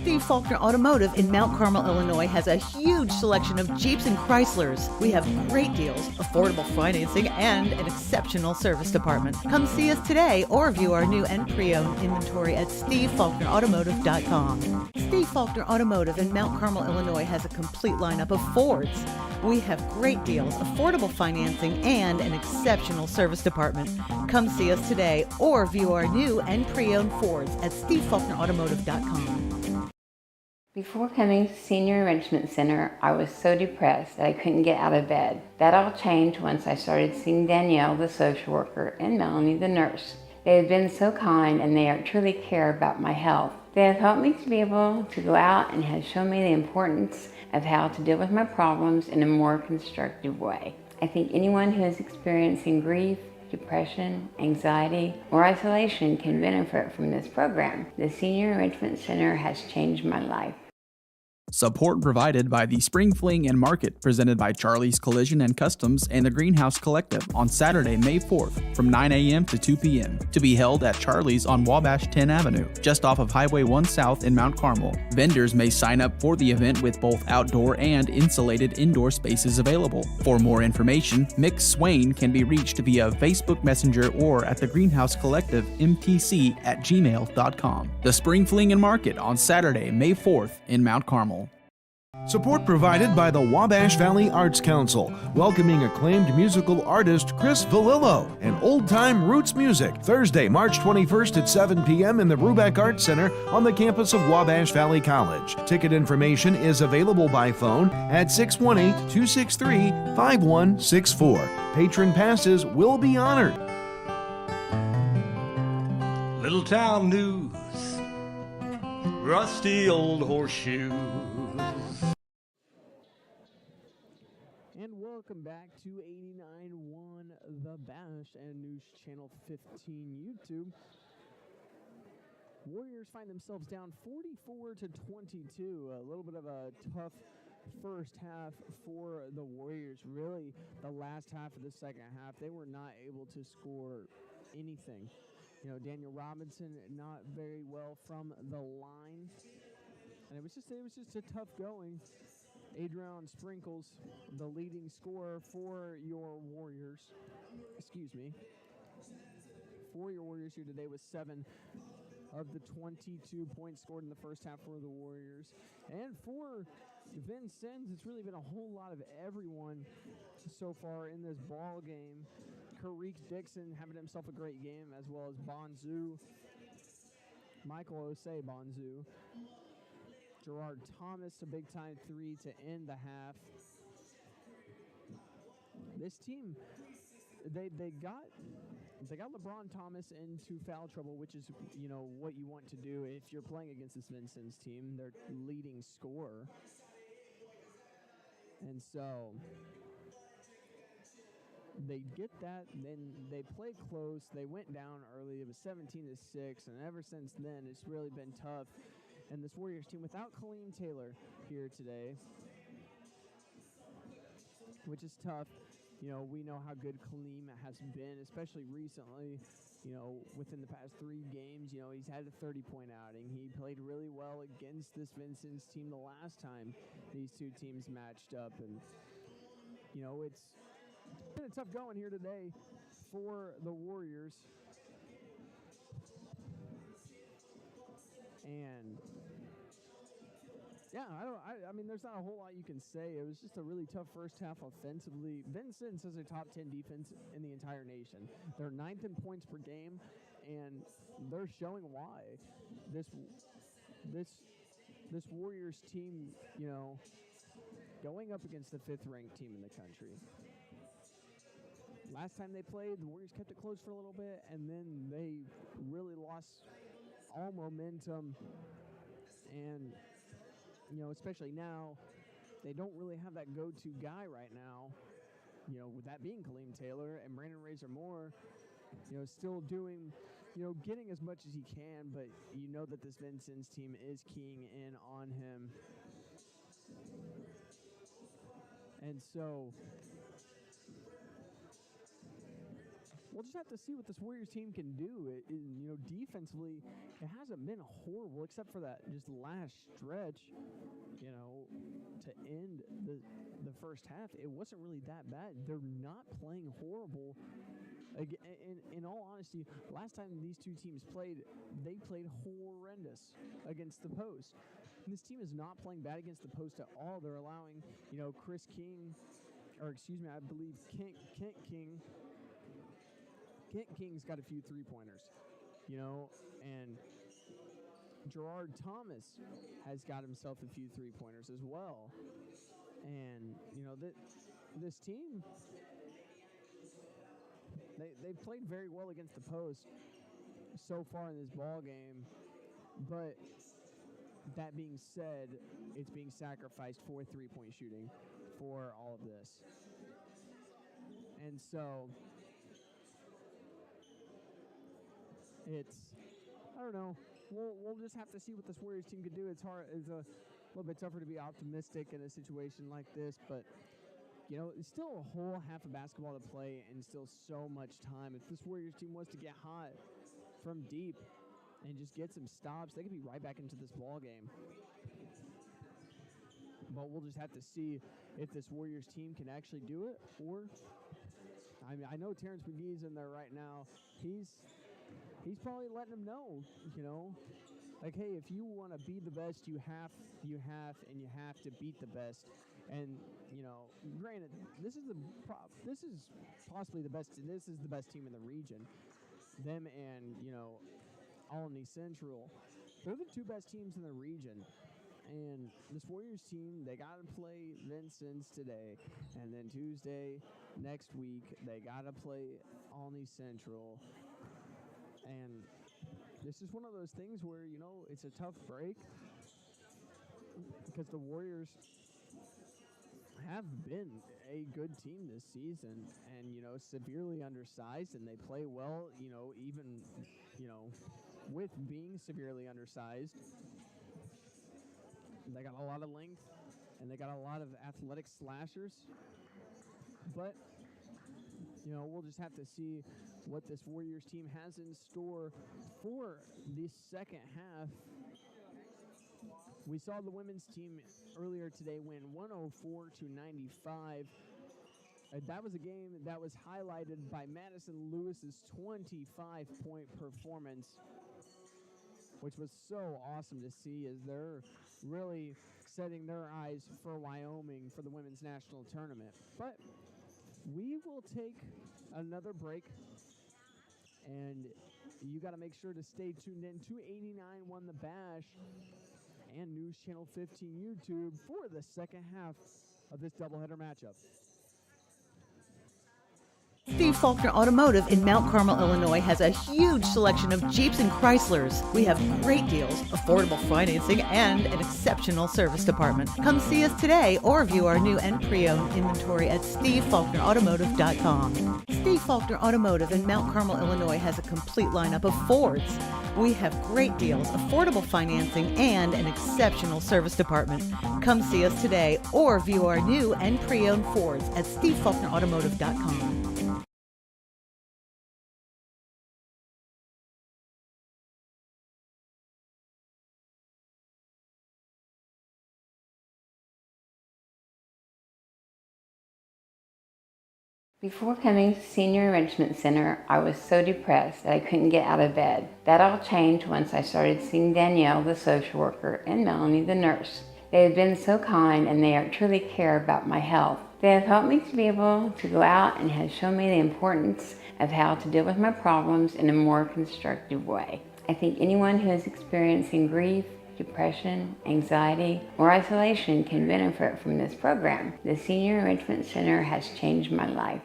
Steve Faulkner Automotive in Mount Carmel, Illinois has a huge selection of Jeeps and Chryslers. We have great deals, affordable financing, and an exceptional service department. Come see us today or view our new and pre-owned inventory at stevefaulknerautomotive.com. Steve Faulkner Automotive in Mount Carmel, Illinois has a complete lineup of Fords. We have great deals, affordable financing, and an exceptional service department. Come see us today or view our new and pre-owned Fords at stevefaulknerautomotive.com. Before coming to Senior Enrichment Center, I was so depressed that I couldn't get out of bed. That all changed once I started seeing Danielle, the social worker, and Melanie, the nurse. They have been so kind and they truly care about my health. They have helped me to be able to go out and have shown me the importance of how to deal with my problems in a more constructive way. I think anyone who is experiencing grief, depression, anxiety, or isolation can benefit from this program. The Senior Enrichment Center has changed my life. Support provided by the Spring Fling and Market, presented by Charlie's Collision and Customs and the Greenhouse Collective on Saturday, May 4th from 9 a.m. to 2 p.m. to be held at Charlie's on Wabash 10 Avenue, just off of Highway 1 South in Mount Carmel. Vendors may sign up for the event with both outdoor and insulated indoor spaces available. For more information, Mick Swain can be reached via Facebook Messenger or at the Greenhouse Collective mtc@gmail.com. The Spring Fling and Market on Saturday, May 4th in Mount Carmel. Support provided by the Wabash Valley Arts Council, welcoming acclaimed musical artist Chris Valillo and old-time roots music, Thursday, March 21st at 7 p.m. in the Rubeck Arts Center on the campus of Wabash Valley College. Ticket information is available by phone at 618-263-5164. Patron passes will be honored. Little town news, rusty old horseshoe. And welcome back to 89.1 The Bash and News Channel 15 YouTube. Warriors find themselves down 44-22. A little bit of a tough first half for the Warriors. Really, the last half of the second half, they were not able to score anything. You know, Daniel Robinson not very well from the line. And it was just a tough going. Adrian Sprinkles, the leading scorer for your Warriors. For your Warriors here today was 7 of the 22 points scored in the first half for the Warriors. And for Vincennes, it's really been a whole lot of everyone so far in this ball game. Kareek Dixon having himself a great game, as well as Bonzu, Michael Osei Bonzu. Gerard Thomas, a big-time three to end the half. This team, they got LeBron Thomas into foul trouble, which is, what you want to do if you're playing against this Vincennes team, their leading scorer. And so they get that, and then they play close. They went down early. It was 17-6, and ever since then, it's really been tough. And this Warriors team, without Kaleem Taylor here today, which is tough. We know how good Kaleem has been, especially recently, within the past 3 games. He's had a 30-point outing. He played really well against this Vincennes team the last time these two teams matched up. And, it's been a tough going here today for the Warriors. And yeah, I mean, there's not a whole lot you can say. It was just a really tough first half offensively. Vincennes is a top 10 defense in the entire nation. They're 9th in points per game, and they're showing why. This Warriors team, going up against the 5th-ranked team in the country. Last time they played, the Warriors kept it close for a little bit, and then they really lost all momentum. And especially now, they don't really have that go-to guy right now, with that being Kaleem Taylor and Brandon Razor Moore, still doing, getting as much as he can, but that this Vincennes team is keying in on him. And so we'll just have to see what this Warriors team can do. Defensively, it hasn't been horrible except for that just last stretch, to end the first half. It wasn't really that bad. They're not playing horrible. In all honesty, last time these two teams played, they played horrendous against the post. And this team is not playing bad against the post at all. They're allowing, Chris King, I believe Kent King. Kent King's got a few three-pointers, and Gerard Thomas has got himself a few three-pointers as well. And, this team, they played very well against the post so far in this ball game. But that being said, it's being sacrificed for three-point shooting for all of this. And so I don't know. We'll just have to see what this Warriors team could do. It's a little bit tougher to be optimistic in a situation like this, but it's still a whole half of basketball to play and still so much time. If this Warriors team wants to get hot from deep and just get some stops, they could be right back into this ball game. But we'll just have to see if this Warriors team can actually do it, or I know Terrence McGee's in there right now. He's probably letting them know, like, hey, if you want to be the best, you have to beat the best. And granted, this is possibly the best. This is the best team in the region. Them and Olney Central, they're the 2 best teams in the region. And this Warriors team, they got to play Vincennes today, and then Tuesday next week they got to play Olney Central. And this is one of those things where, it's a tough break because the Warriors have been a good team this season and, severely undersized, and they play well, even, with being severely undersized. They got a lot of length, and they got a lot of athletic slashers. But we'll just have to see what this Warriors team has in store for this second half. We saw the women's team earlier today win 104-95. That was a game that was highlighted by Madison Lewis's 25-point performance, which was so awesome to see as they're really setting their eyes for Wyoming for the women's national tournament. But we will take another break, and you got to make sure to stay tuned in. 289 won the Bash, and News Channel 15 YouTube for the second half of this doubleheader matchup. Steve Faulkner Automotive in Mount Carmel, Illinois has a huge selection of Jeeps and Chryslers. We have great deals, affordable financing, and an exceptional service department. Come see us today or view our new and pre-owned inventory at SteveFaulknerAutomotive.com. Steve Faulkner Automotive in Mount Carmel, Illinois has a complete lineup of Fords. We have great deals, affordable financing, and an exceptional service department. Come see us today or view our new and pre-owned Fords at SteveFaulknerAutomotive.com. Before coming to Senior Enrichment Center, I was so depressed that I couldn't get out of bed. That all changed once I started seeing Danielle, the social worker, and Melanie, the nurse. They have been so kind and they truly care about my health. They have helped me to be able to go out and have shown me the importance of how to deal with my problems in a more constructive way. I think anyone who is experiencing grief, depression, anxiety, or isolation can benefit from this program. The Senior Enrichment Center has changed my life.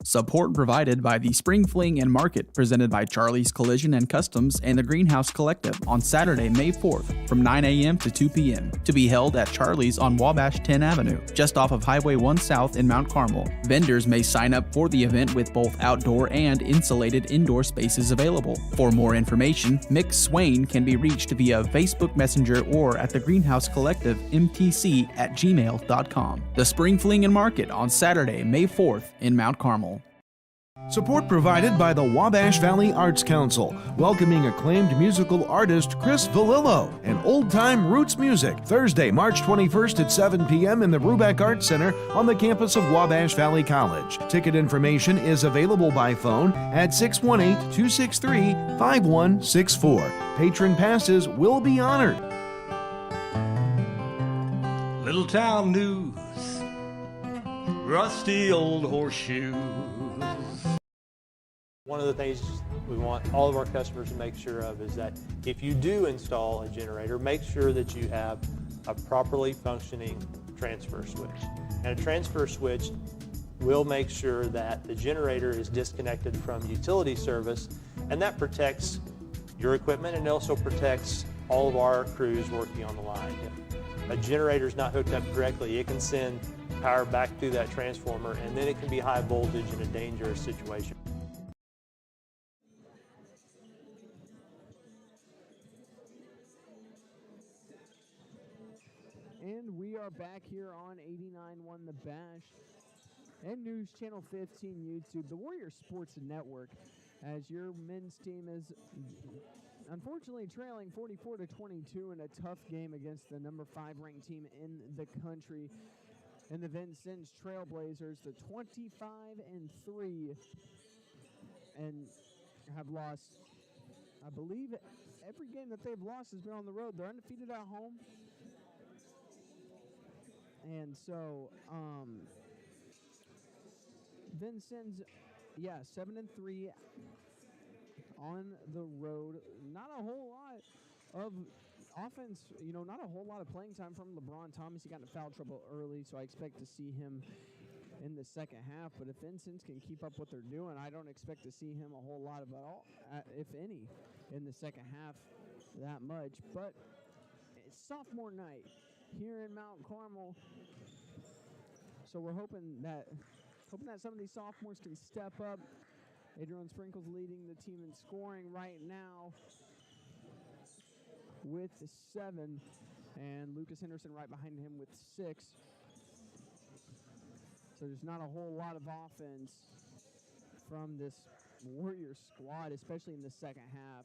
Support provided by the Spring Fling and Market presented by Charlie's Collision and Customs and the Greenhouse Collective on Saturday, May 4th from 9 a.m. to 2 p.m. to be held at Charlie's on Wabash 10 Avenue, just off of Highway 1 South in Mount Carmel. Vendors may sign up for the event with both outdoor and insulated indoor spaces available. For more information, Mick Swain can be reached via Facebook Messenger or at the Greenhouse Collective mtc@gmail.com. The Spring Fling and Market on Saturday, May 4th in Mount Carmel. Support provided by the Wabash Valley Arts Council, welcoming acclaimed musical artist Chris Valillo and old-time roots music, Thursday, March 21st at 7 p.m. in the Rubeck Arts Center on the campus of Wabash Valley College. Ticket information is available by phone at 618-263-5164. Patron passes will be honored. Little town news, rusty old horseshoes. One of the things we want all of our customers to make sure of is that if you do install a generator, make sure that you have a properly functioning transfer switch. And a transfer switch will make sure that the generator is disconnected from utility service, and that protects your equipment and also protects all of our crews working on the line. If a generator is not hooked up correctly, it can send power back through that transformer, and then it can be high voltage in a dangerous situation. And we are back here on 89.1 The Bash and News Channel 15 YouTube, the Warrior Sports Network, as your men's team is unfortunately trailing 44-22 in a tough game against the number 5 ranked team in the country, and the Vincennes Trailblazers, the 25-3, and have lost, I believe, every game that they've lost has been on the road. They're undefeated at home. And so, Vincennes, 7-3 on the road. Not a whole lot of offense, not a whole lot of playing time from LeBron Thomas. He got into foul trouble early, so I expect to see him in the second half. But if Vincennes can keep up what they're doing, I don't expect to see him a whole lot of at all, if any, in the second half that much. But it's sophomore night here in Mount Carmel, so we're hoping that some of these sophomores can step up. Adrian Sprinkles leading the team in scoring right now with 7, and Lucas Henderson right behind him with 6. So there's not a whole lot of offense from this Warriors squad, especially in the second half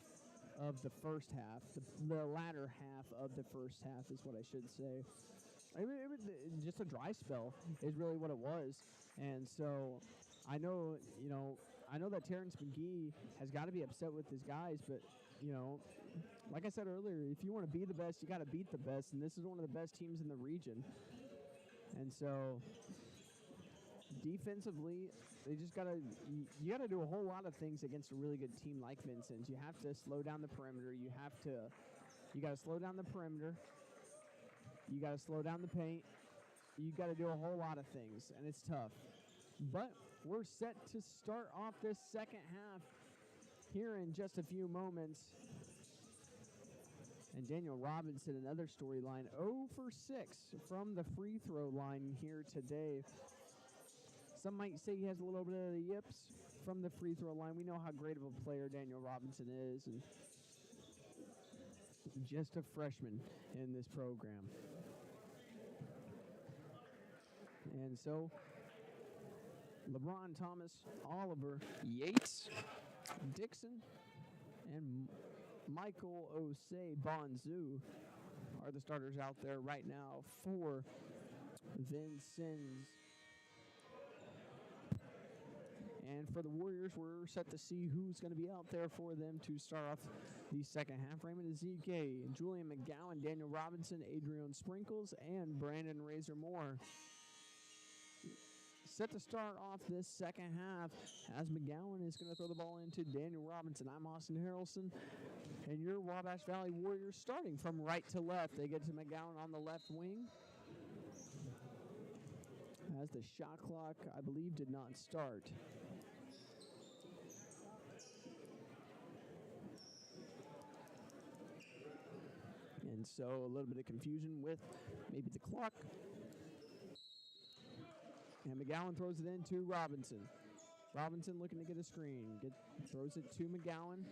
of the first half. The latter half of the first half is what I should say. It was just a dry spell is really what it was. And so I know that Terrence McGee has got to be upset with his guys, but, like I said earlier, if you want to be the best, you got to beat the best, and this is one of the best teams in the region. And so defensively, they just you gotta do a whole lot of things against a really good team like Vincennes. You have to slow down the perimeter. You gotta slow down the perimeter. You gotta slow down the paint. You gotta do a whole lot of things, and it's tough. But we're set to start off this second half here in just a few moments. And Daniel Robinson, another storyline, 0 for 6 from the free throw line here today. Some might say he has a little bit of the yips from the free throw line. We know how great of a player Daniel Robinson is, and just a freshman in this program. And so, LeBron, Thomas, Oliver, Yates, Dixon, and Michael Osei Bonzu are the starters out there right now for Vincennes. And for the Warriors, we're set to see who's going to be out there for them to start off the second half. Raymond Ezike, Julian McGowan, Daniel Robinson, Adrian Sprinkles, and Brandon Razor Moore. Set to start off this second half as McGowan is going to throw the ball into Daniel Robinson. I'm Austin Harrelson, and your Wabash Valley Warriors starting from right to left. They get to McGowan on the left wing. As the shot clock, I believe, did not start. And so a little bit of confusion with maybe the clock. And McGowan throws it into Robinson. Robinson looking to get a screen. Throws it to McGowan.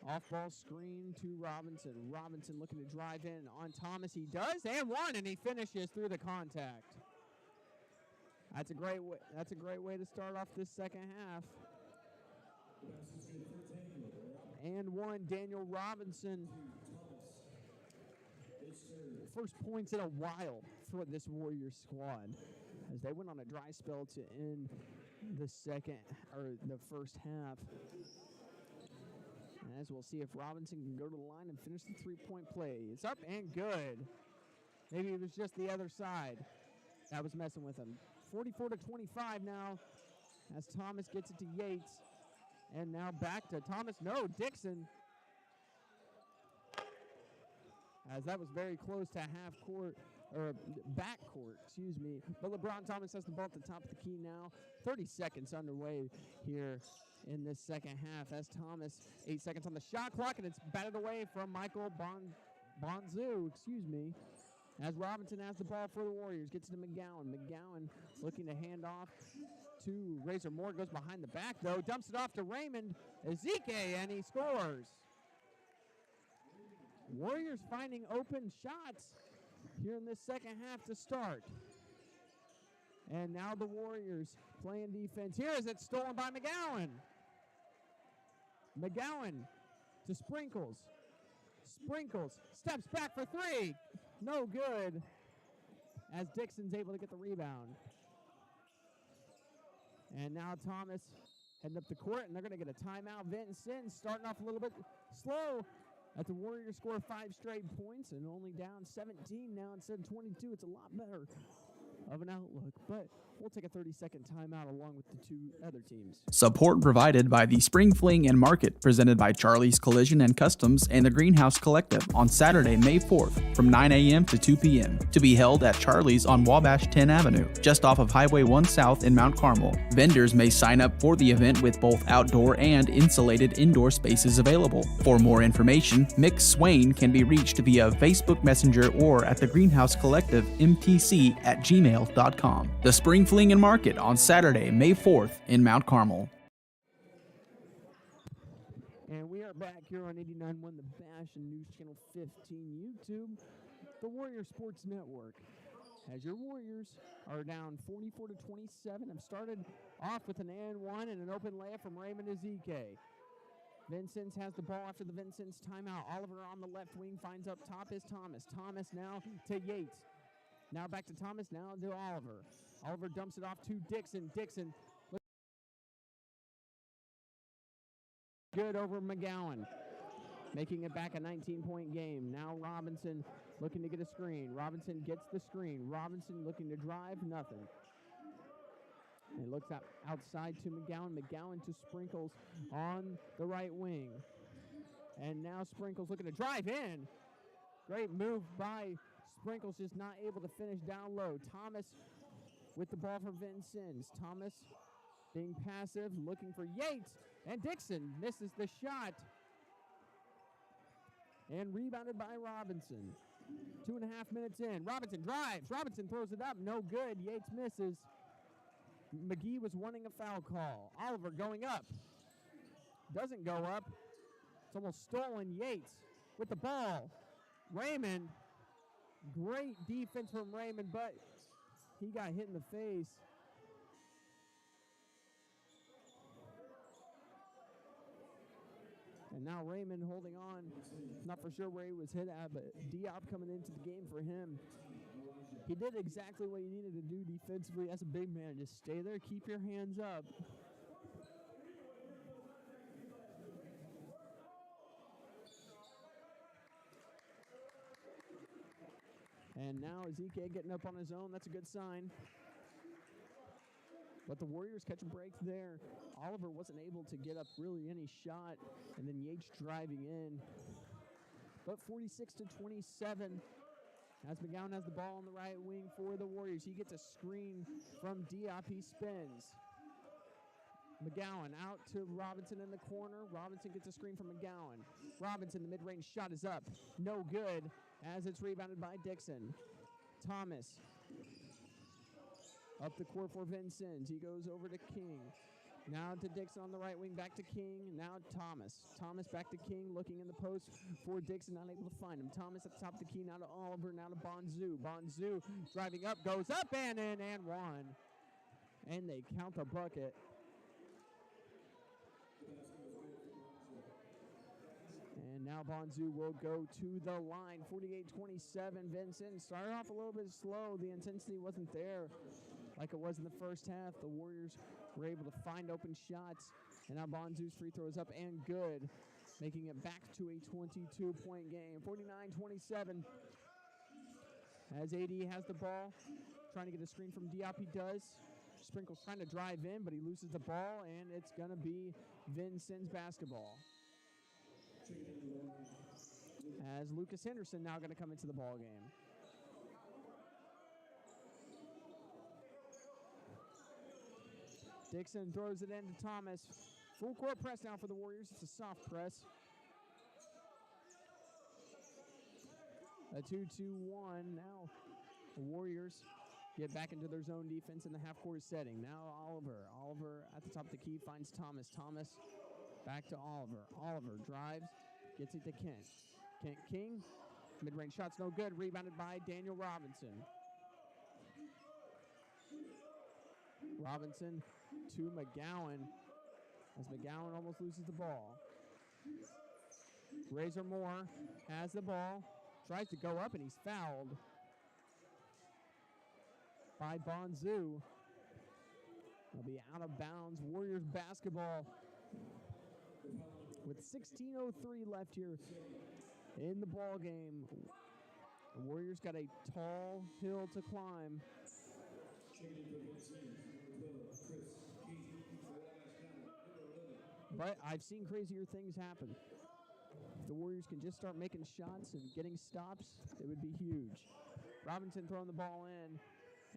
Off-ball screen to Robinson. Robinson looking to drive in on Thomas. He does, and one, and he finishes through the contact. That's a great way to start off this second half. And one, Daniel Robinson. First points in a while for this Warriors squad, as they went on a dry spell to end the first half. And as we'll see if Robinson can go to the line and finish the three-point play. It's up and good. Maybe it was just the other side that was messing with him. 44-25 now as Thomas gets it to Yates. And now back to Thomas. No, Dixon. As that was very close to half court, or back court, excuse me. But LeBron Thomas has the ball at the top of the key now. 30 seconds underway here in this second half as Thomas, 8 seconds on the shot clock, and it's batted away from Michael Bonzu, as Robinson has the ball for the Warriors. Gets to McGowan. McGowan looking to hand off to Razor Moore. Goes behind the back, though. Dumps it off to Raymond Ezike, and he scores. Warriors finding open shots here in this second half to start. And now the Warriors playing defense. Here is it stolen by McGowan. McGowan to Sprinkles. Sprinkles steps back for three. No good, as Dixon's able to get the rebound. And now Thomas heading up the court, and they're going to get a timeout. Vincennes starting off a little bit slow. As the Warriors score 5 straight points and only down 17 now instead of 22. It's a lot better of an outlook, but we'll take a 30-second timeout along with the two other teams. Support provided by the Spring Fling and Market, presented by Charlie's Collision and Customs and the Greenhouse Collective on Saturday, May 4th from 9 a.m. to 2 p.m. to be held at Charlie's on Wabash 10 Avenue, just off of Highway 1 South in Mount Carmel. Vendors may sign up for the event with both outdoor and insulated indoor spaces available. For more information, Mick Swain can be reached via Facebook Messenger or at the Greenhouse Collective MTC@gmail.com. The Spring Fling and Market on Saturday, May 4th in Mount Carmel. And we are back here on 89.1 The Bash and News Channel 15 YouTube, the Warrior Sports Network. As your Warriors are down 44-27, have started off with an and one and an open layup from Raymond Ezike. Vincennes has the ball after the Vincennes timeout. Oliver on the left wing finds up top is Thomas. Thomas now to Yates. Now back to Thomas, now to Oliver. Oliver dumps it off to Dixon. Dixon good over McGowan. Making it back a 19-point game. Now Robinson looking to get a screen. Robinson gets the screen. Robinson looking to drive, nothing. He looks outside to McGowan. McGowan to Sprinkles on the right wing. And now Sprinkles looking to drive in. Great move by Sprinkles, just not able to finish down low. Thomas with the ball for Vincennes. Thomas being passive, looking for Yates. And Dixon misses the shot. And rebounded by Robinson. 2.5 minutes in. Robinson drives. Robinson throws it up. No good. Yates misses. McGee was wanting a foul call. Oliver going up. Doesn't go up. It's almost stolen. Yates with the ball. Raymond. Great defense from Raymond, but he got hit in the face. And now Raymond holding on. Not for sure where he was hit at, but Diop coming into the game for him. He did exactly what he needed to do defensively as a big man. Just stay there, keep your hands up. And now Ezekiel getting up on his own. That's a good sign. But the Warriors catch a break there. Oliver wasn't able to get up really any shot. And then Yates driving in. But 46-27. As McGowan has the ball on the right wing for the Warriors. He gets a screen from Diop. He spins. McGowan out to Robinson in the corner. Robinson gets a screen from McGowan. Robinson, the mid-range shot is up. No good as it's rebounded by Dixon. Thomas up the court for Vincennes. He goes over to King. Now to Dixon on the right wing, back to King. Now Thomas. Thomas back to King, looking in the post for Dixon, not able to find him. Thomas at the top of the key, now to Oliver, now to Bonzu. Bonzu driving up, goes up and in and one. And they count the bucket. And now Bonzu will go to the line. 48-27. Vinson started off a little bit slow. The intensity wasn't there like it was in the first half. The Warriors were able to find open shots. And now Bonzu's free throw is up and good, making it back to a 22-point game. 49-27. As AD has the ball, trying to get a screen from Diop. He does. Sprinkles trying to drive in, but he loses the ball, and it's going to be Vincennes basketball. As Lucas Henderson now going to come into the ball game. Dixon throws it into Thomas. Full court press now for the Warriors. It's a soft press. A 2-2-1. Now the Warriors get back into their zone defense in the half-court setting. Now Oliver. Oliver at the top of the key finds Thomas. Thomas back to Oliver. Oliver drives, gets it to Kent. Kent King, mid-range shot's no good. Rebounded by Daniel Robinson. Robinson to McGowan as McGowan almost loses the ball. Razor Moore has the ball, tries to go up, and he's fouled by Bonzu. He'll be out of bounds. Warriors basketball with 16:03 left here in the ball game. The Warriors got a tall hill to climb. But I've seen crazier things happen. If the Warriors can just start making shots and getting stops, it would be huge. Robinson throwing the ball in.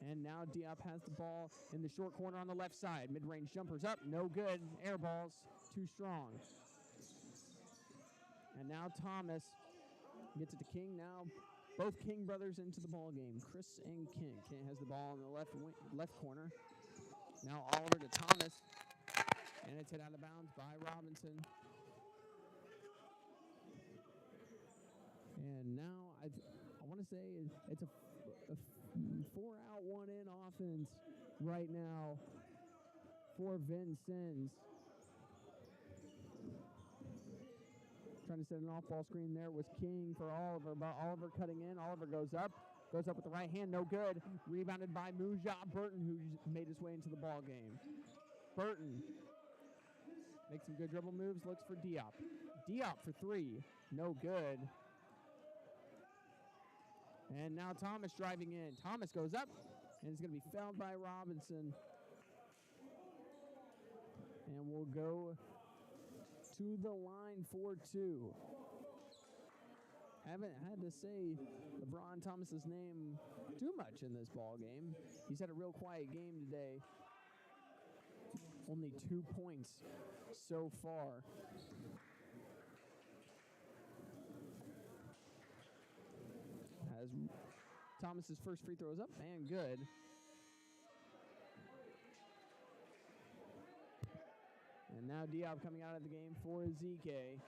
And now Diop has the ball in the short corner on the left side. Mid-range jumpers up, no good. Air balls, too strong. And now Thomas gets it to King. Now both King brothers into the ball game. Chris and King. King has the ball in the left corner. Now Oliver to Thomas. And it's hit out of bounds by Robinson. And now I want to say it's a 4-out, 1-in offense right now for Vincennes. Trying to set an off-ball screen there was King for Oliver, but Oliver cutting in. Oliver goes up with the right hand, no good. Rebounded by Muja Burton, who made his way into the ball game. Burton makes some good dribble moves, looks for Diop. Diop for three, no good. And now Thomas driving in. Thomas goes up, and it's going to be fouled by Robinson. And we'll go to the line for two. Haven't had to say LeBron Thomas's name too much in this ball game. He's had a real quiet game today. Only 2 points so far. As Thomas's first free throw is up and good. And now Diop coming out of the game for Ezike.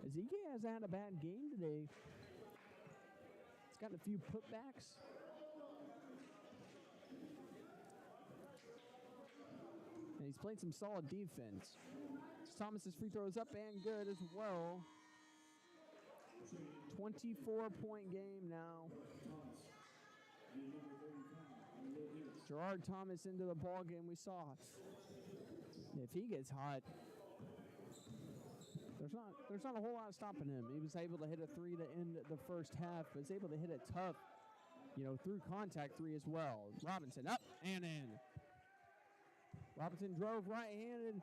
Ezike has had a bad game today. He's gotten a few putbacks. And he's played some solid defense. Thomas's free throw is up and good as well. 24-point game now. Gerard Thomas into the ball game. We saw if he gets hot, there's not a whole lot stopping him. He was able to hit a three to end the first half, but was able to hit a tough, through contact three as well. Robinson up and in. Robinson drove right-handed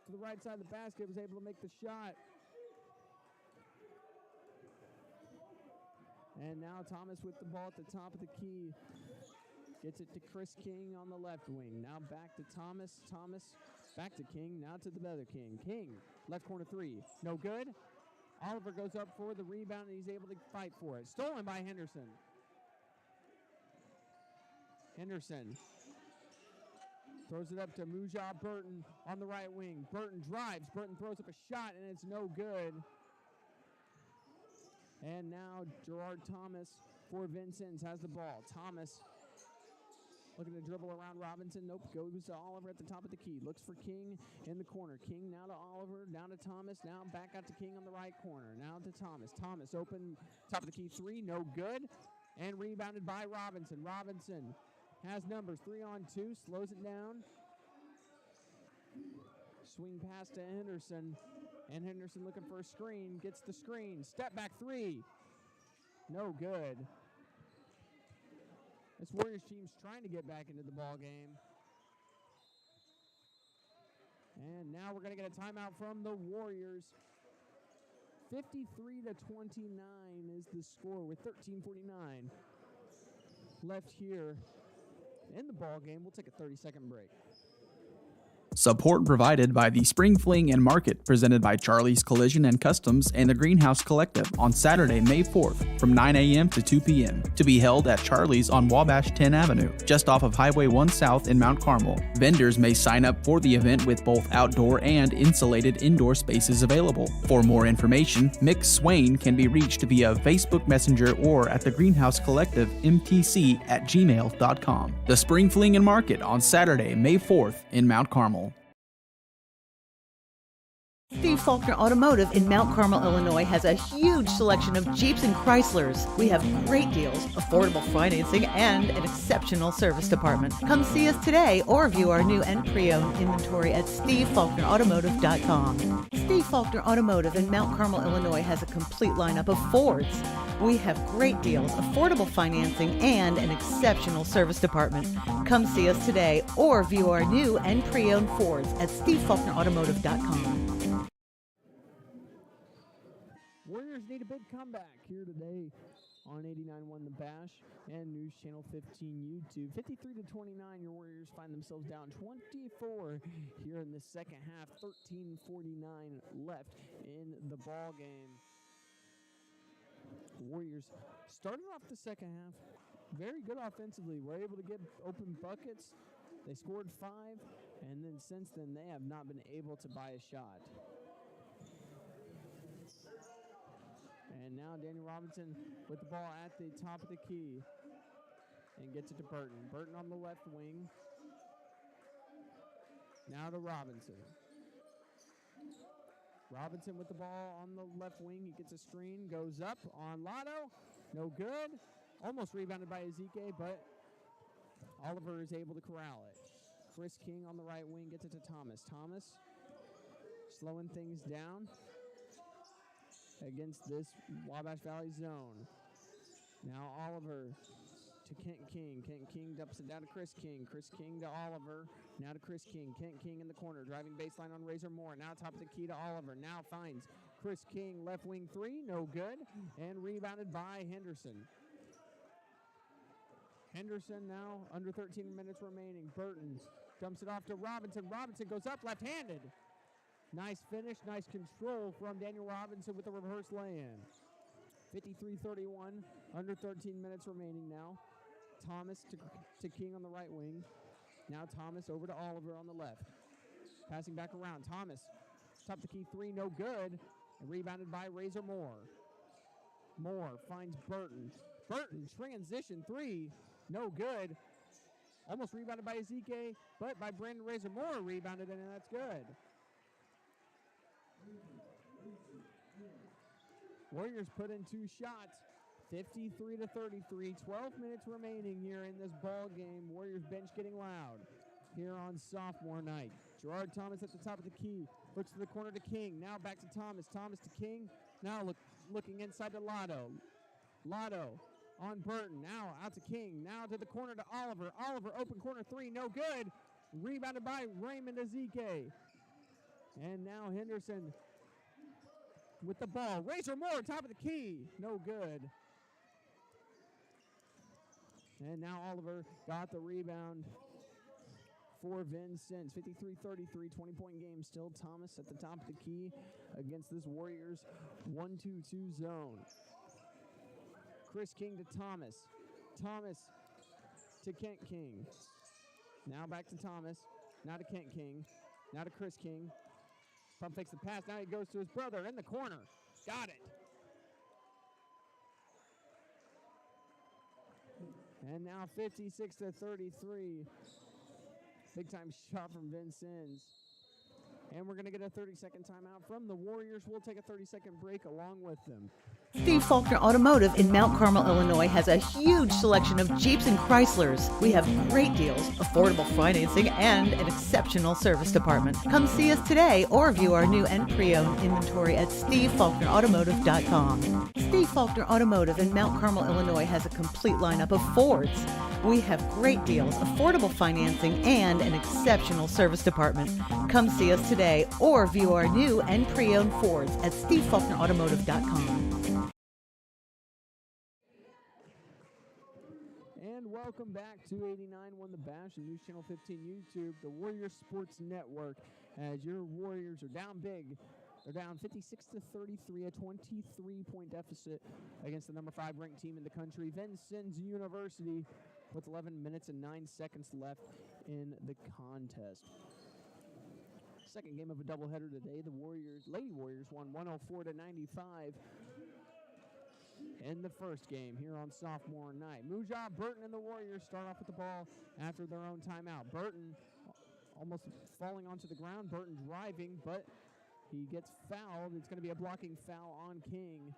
to the right side of the basket, was able to make the shot. And now Thomas with the ball at the top of the key. Gets it to Chris King on the left wing. Now back to Thomas. Thomas back to King. Now to the other King. King, left corner three. No good. Oliver goes up for the rebound, and he's able to fight for it. Stolen by Henderson. Henderson throws it up to Mujah Burton on the right wing. Burton drives. Burton throws up a shot, and it's no good. And now Gerard Thomas for Vincennes has the ball. Thomas looking to dribble around Robinson. Nope, goes to Oliver at the top of the key. Looks for King in the corner. King now to Oliver, down to Thomas. Now back out to King on the right corner. Now to Thomas. Thomas open, top of the key three, no good. And rebounded by Robinson. Robinson has numbers, 3-on-2, slows it down. Swing pass to Henderson. And Henderson looking for a screen, gets the screen. Step back three, no good. This Warriors team's trying to get back into the ball game. And now we're going to get a timeout from the Warriors. 53-29 is the score with 13:49 left here in the ball game. We'll take a 30-second break. Support provided by the Spring Fling and Market, presented by Charlie's Collision and Customs and the Greenhouse Collective on Saturday, May 4th from 9 a.m. to 2 p.m. to be held at Charlie's on Wabash 10 Avenue, just off of Highway 1 South in Mount Carmel. Vendors may sign up for the event with both outdoor and insulated indoor spaces available. For more information, Mick Swain can be reached via Facebook Messenger or at the Greenhouse Collective mtc@gmail.com. The Spring Fling and Market on Saturday, May 4th in Mount Carmel. Steve Faulkner Automotive in Mount Carmel, Illinois has a huge selection of Jeeps and Chryslers. We have great deals, affordable financing, and an exceptional service department. Come see us today or view our new and pre-owned inventory at SteveFaulknerAutomotive.com. Steve Faulkner Automotive in Mount Carmel, Illinois has a complete lineup of Fords. We have great deals, affordable financing, and an exceptional service department. Come see us today or view our new and pre-owned Fords at SteveFaulknerAutomotive.com. Warriors need a big comeback here today on 89.1 The Bash and News Channel 15 YouTube. 53-29, your Warriors find themselves down 24 here in the second half. 13:49 left in the ball game. The Warriors started off the second half very good offensively. Were able to get open buckets. They scored 5, and then since then they have not been able to buy a shot. And now Daniel Robinson with the ball at the top of the key and gets it to Burton. Burton on the left wing. Now to Robinson. Robinson with the ball on the left wing. He gets a screen, goes up on Lotto. No good. Almost rebounded by Ezike, but Oliver is able to corral it. Chris King on the right wing gets it to Thomas. Thomas slowing things down against this Wabash Valley zone. Now Oliver to Kent King. Kent King dumps it down to Chris King. Chris King to Oliver. Now to Chris King. Kent King in the corner. Driving baseline on Razor Moore. Now top of the key to Oliver. Now finds Chris King. Left wing three. No good. And rebounded by Henderson. Henderson now under 13 minutes remaining. Burton dumps it off to Robinson. Robinson goes up left-handed. Nice finish. Nice control from Daniel Robinson with the reverse lay-in. 53-31, under 13 minutes remaining now. Thomas to King on the right wing. Now Thomas over to Oliver on the left. Passing back around. Thomas, top the key three, no good. And rebounded by Razor Moore. Moore finds Burton. Burton, transition three, no good. Almost rebounded by Ezike, but by Brandon Razor Moore rebounded, and that's good. Warriors put in two shots, 53-33, 12 minutes remaining here in this ball game. Warriors bench getting loud here on sophomore night. Gerard Thomas at the top of the key, looks to the corner to King, now back to Thomas, Thomas to King, now looking inside to Lotto. Lotto on Burton, now out to King, now to the corner to Oliver. Oliver, open corner three, no good. Rebounded by Raymond Ezike. And now Henderson with the ball. Razor Moore, top of the key. No good. And now Oliver got the rebound for Vincennes. 53-33, 20-point game. Still Thomas at the top of the key against this Warriors 1-2-2 zone. Chris King to Thomas. Thomas to Kent King. Now back to Thomas. Now to Kent King. Now to Chris King. Pump fakes the pass. Now he goes to his brother in the corner. Got it. And now 56-33. Big time shot from Vincennes. And we're going to get a 30-second timeout from the Warriors. We'll take a 30-second break along with them. Steve Faulkner Automotive in Mount Carmel, Illinois has a huge selection of Jeeps and Chryslers. We have great deals, affordable financing, and an exceptional service department. Come see us today or view our new and pre-owned inventory at SteveFaulknerAutomotive.com. Steve Faulkner Automotive in Mount Carmel, Illinois has a complete lineup of Fords. We have great deals, affordable financing, and an exceptional service department. Come see us today or view our new and pre-owned Fords at SteveFaulknerAutomotive.com. And welcome back to 89-1 The Bash and News Channel 15 YouTube, the Warriors Sports Network, as your Warriors are down big. They're down 56-33, a 23-point deficit against the number 5 ranked team in the country, Vincennes University, with 11 minutes and 9 seconds left in the contest. Second game of a doubleheader today. The Lady Warriors won 104-95 in the first game here on sophomore night. Mujah Burton and the Warriors start off with the ball after their own timeout. Burton almost falling onto the ground. Burton driving, but he gets fouled. It's going to be a blocking foul on King.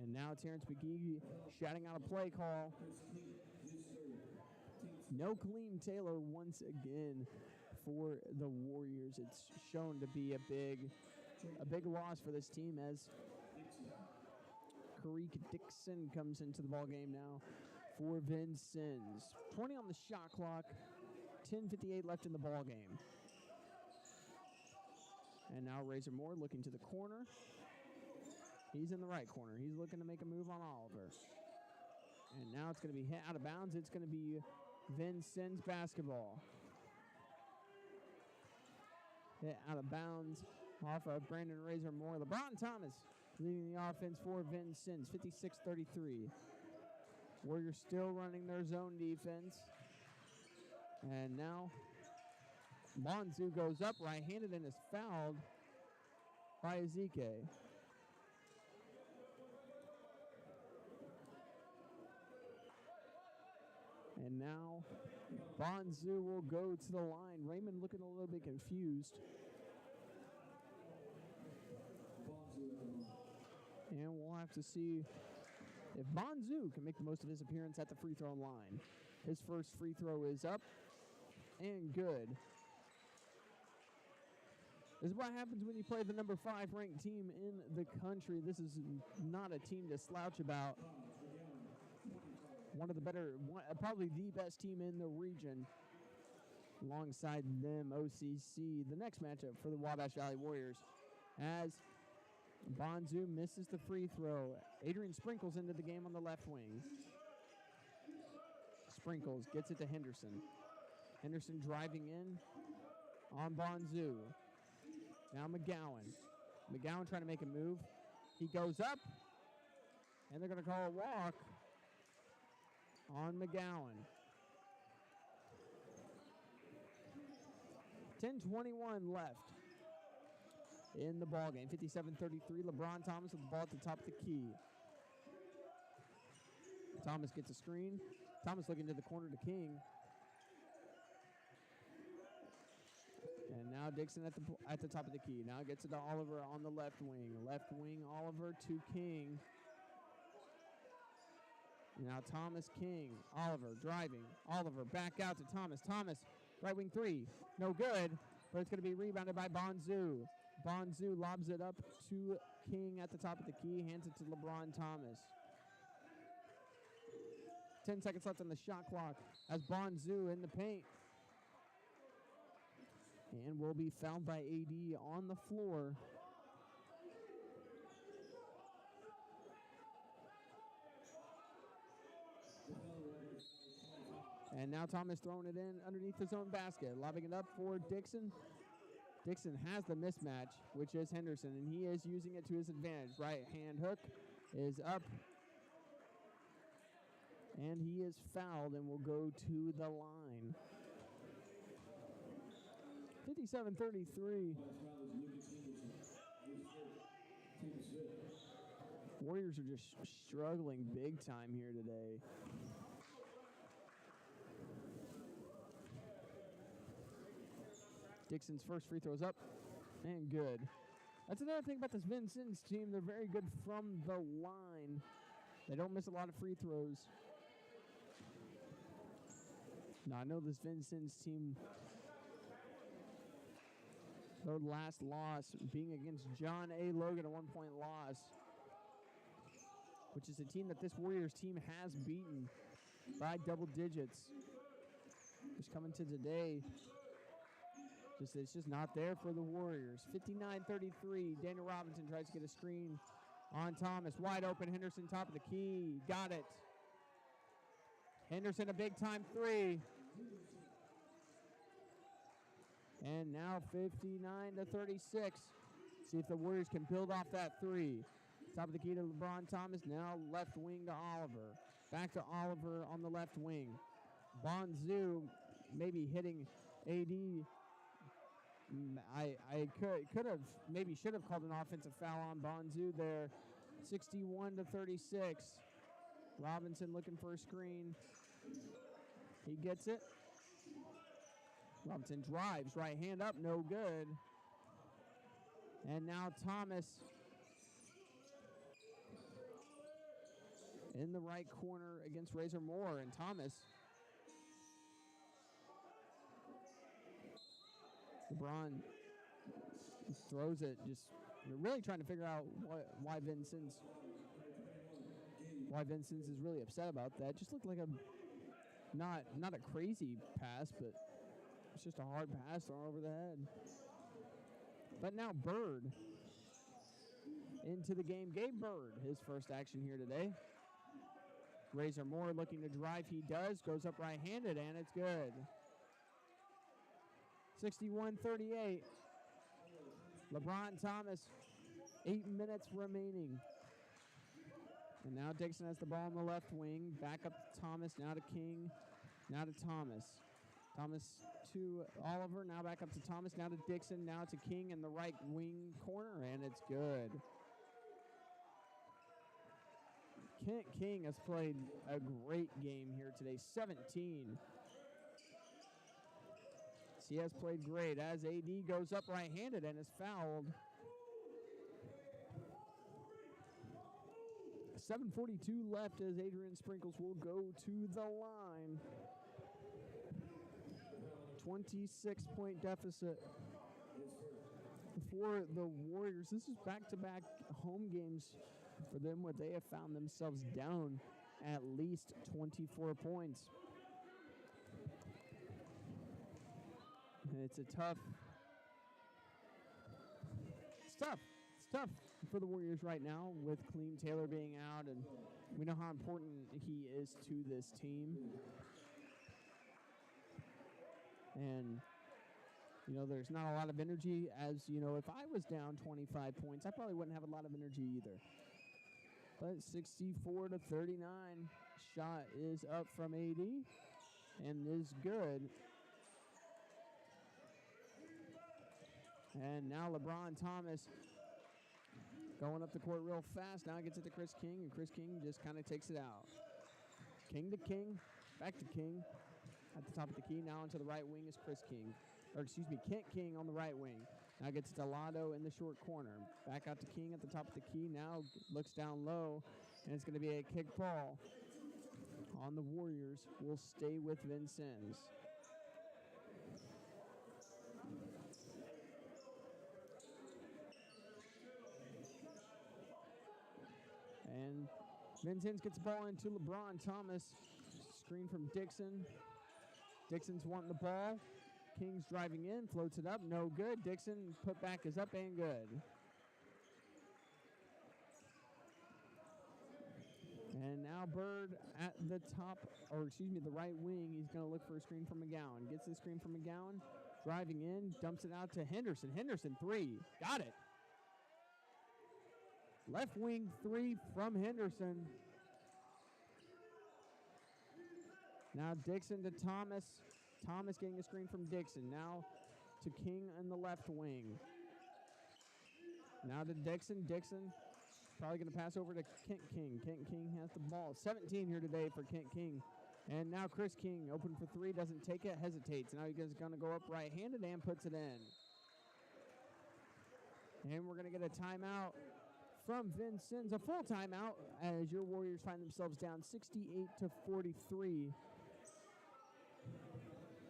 And now Terrence McGee shouting out a play call. No Kaleem Taylor once again for the Warriors. It's shown to be a big loss for this team as Kareek Dixon comes into the ball game now for Vincennes. 20 on the shot clock, 10:58 left in the ball game. And now Razor Moore looking to the corner. He's in the right corner. He's looking to make a move on Oliver. And now it's going to be hit out of bounds. It's going to be Vincennes basketball. Hit out of bounds off of Brandon Razor Moore. LeBron Thomas leading the offense for Vincennes, 56-33. Warriors still running their zone defense. And now Bonzu goes up right-handed and is fouled by Ezike. And now Bonzu will go to the line. Raymond looking a little bit confused. And we'll have to see if Bonzu can make the most of his appearance at the free throw line. His first free throw is up and good. This is what happens when you play the number 5 ranked team in the country. This is not a team to slouch about. One of the better, probably the best team in the region. Alongside them, OCC. The next matchup for the Wabash Valley Warriors, as Bonzu misses the free throw. Adrian Sprinkles into the game on the left wing. Sprinkles gets it to Henderson. Henderson driving in on Bonzu. Now McGowan. McGowan trying to make a move. He goes up, and they're going to call a walk on McGowan. 10:21 left in the ballgame. 57-33. LeBron Thomas with the ball at the top of the key. Thomas gets a screen. Thomas looking to the corner to King. And now Dixon at the top of the key. Now gets it to Oliver on the left wing. Left wing Oliver to King. Now Thomas, King. Oliver driving. Oliver back out to Thomas. Thomas, right wing three. No good, but it's going to be rebounded by Bonzu. Bonzu lobs it up to King at the top of the key. Hands it to LeBron Thomas. 10 seconds left on the shot clock as Bonzu in the paint. And will be fouled by AD on the floor. And now Thomas throwing it in underneath his own basket, lobbing it up for Dixon. Dixon has the mismatch, which is Henderson, and he is using it to his advantage. Right hand hook is up. And he is fouled and will go to the line. 57-33. Warriors are just struggling big time here today. Dixon's first free throw is up and good. That's another thing about this Vincennes team. They're very good from the line. They don't miss a lot of free throws. Now, I know this Vincennes team, their last loss being against John A. Logan, a 1-point loss, which is a team that this Warriors team has beaten by double digits. Just coming to today, it's just not there for the Warriors. 59-33, Daniel Robinson tries to get a screen on Thomas. Wide open, Henderson top of the key. Got it. Henderson a big-time three. And now 59-36. See if the Warriors can build off that three. Top of the key to LeBron Thomas. Now left wing to Oliver. Back to Oliver on the left wing. Bonzu maybe hitting AD. I could have, maybe should have called an offensive foul on Bonzu there. 61-36. Robinson looking for a screen. He gets it. Robinson drives, right hand up, no good. And now Thomas in the right corner against Razor Moore. And Thomas, LeBron throws it, just really trying to figure out why Vincennes is really upset about that. Just looked like a not a crazy pass, but it's just a hard pass thrown over the head. But now Bird into the game. Gabe Bird, his first action here today. Razor Moore looking to drive. He does. Goes up right-handed, and it's good. 61-38. LeBron Thomas, 8 minutes remaining. And now Dixon has the ball on the left wing. Back up to Thomas, now to King, now to Thomas. Thomas to Oliver, now back up to Thomas, now to Dixon, now to King in the right wing corner, and it's good. Kent King has played a great game here today, 17. He has played great as AD goes up right-handed and is fouled. 7:42 left as Adrian Sprinkles will go to the line. 26-point deficit for the Warriors. This is back-to-back home games for them where they have found themselves down at least 24 points. And it's tough for the Warriors right now with Clean Taylor being out, and we know how important he is to this team. And, you know, there's not a lot of energy as, you know, if I was down 25 points, I probably wouldn't have a lot of energy either. But 64-39, shot is up from AD and is good. And now LeBron Thomas going up the court real fast. Now gets it to Chris King, and Chris King just kind of takes it out. King to King, back to King. At the top of the key, now into the right wing is Kent King on the right wing. Now gets it to Lotto in the short corner. Back out to King at the top of the key. Now looks down low, and it's going to be a kick ball on the Warriors. Will stay with Vincennes. And Vincennes gets the ball into LeBron Thomas. Screen from Dixon. Dixon's wanting the ball. King's driving in, floats it up, no good. Dixon put back is up and good. And now Bird at the top, the right wing. He's going to look for a screen from McGowan. Gets the screen from McGowan, driving in, dumps it out to Henderson. Henderson, three. Got it. Left wing three from Henderson. Now Dixon to Thomas. Thomas getting a screen from Dixon. Now to King in the left wing. Now to Dixon. Dixon probably going to pass over to Kent King. Kent King has the ball. 17 here today for Kent King. And now Chris King, open for three, doesn't take it, hesitates. Now he's going to go up right-handed and puts it in. And we're going to get a timeout from Vincennes, a full timeout, as your Warriors find themselves down 68-43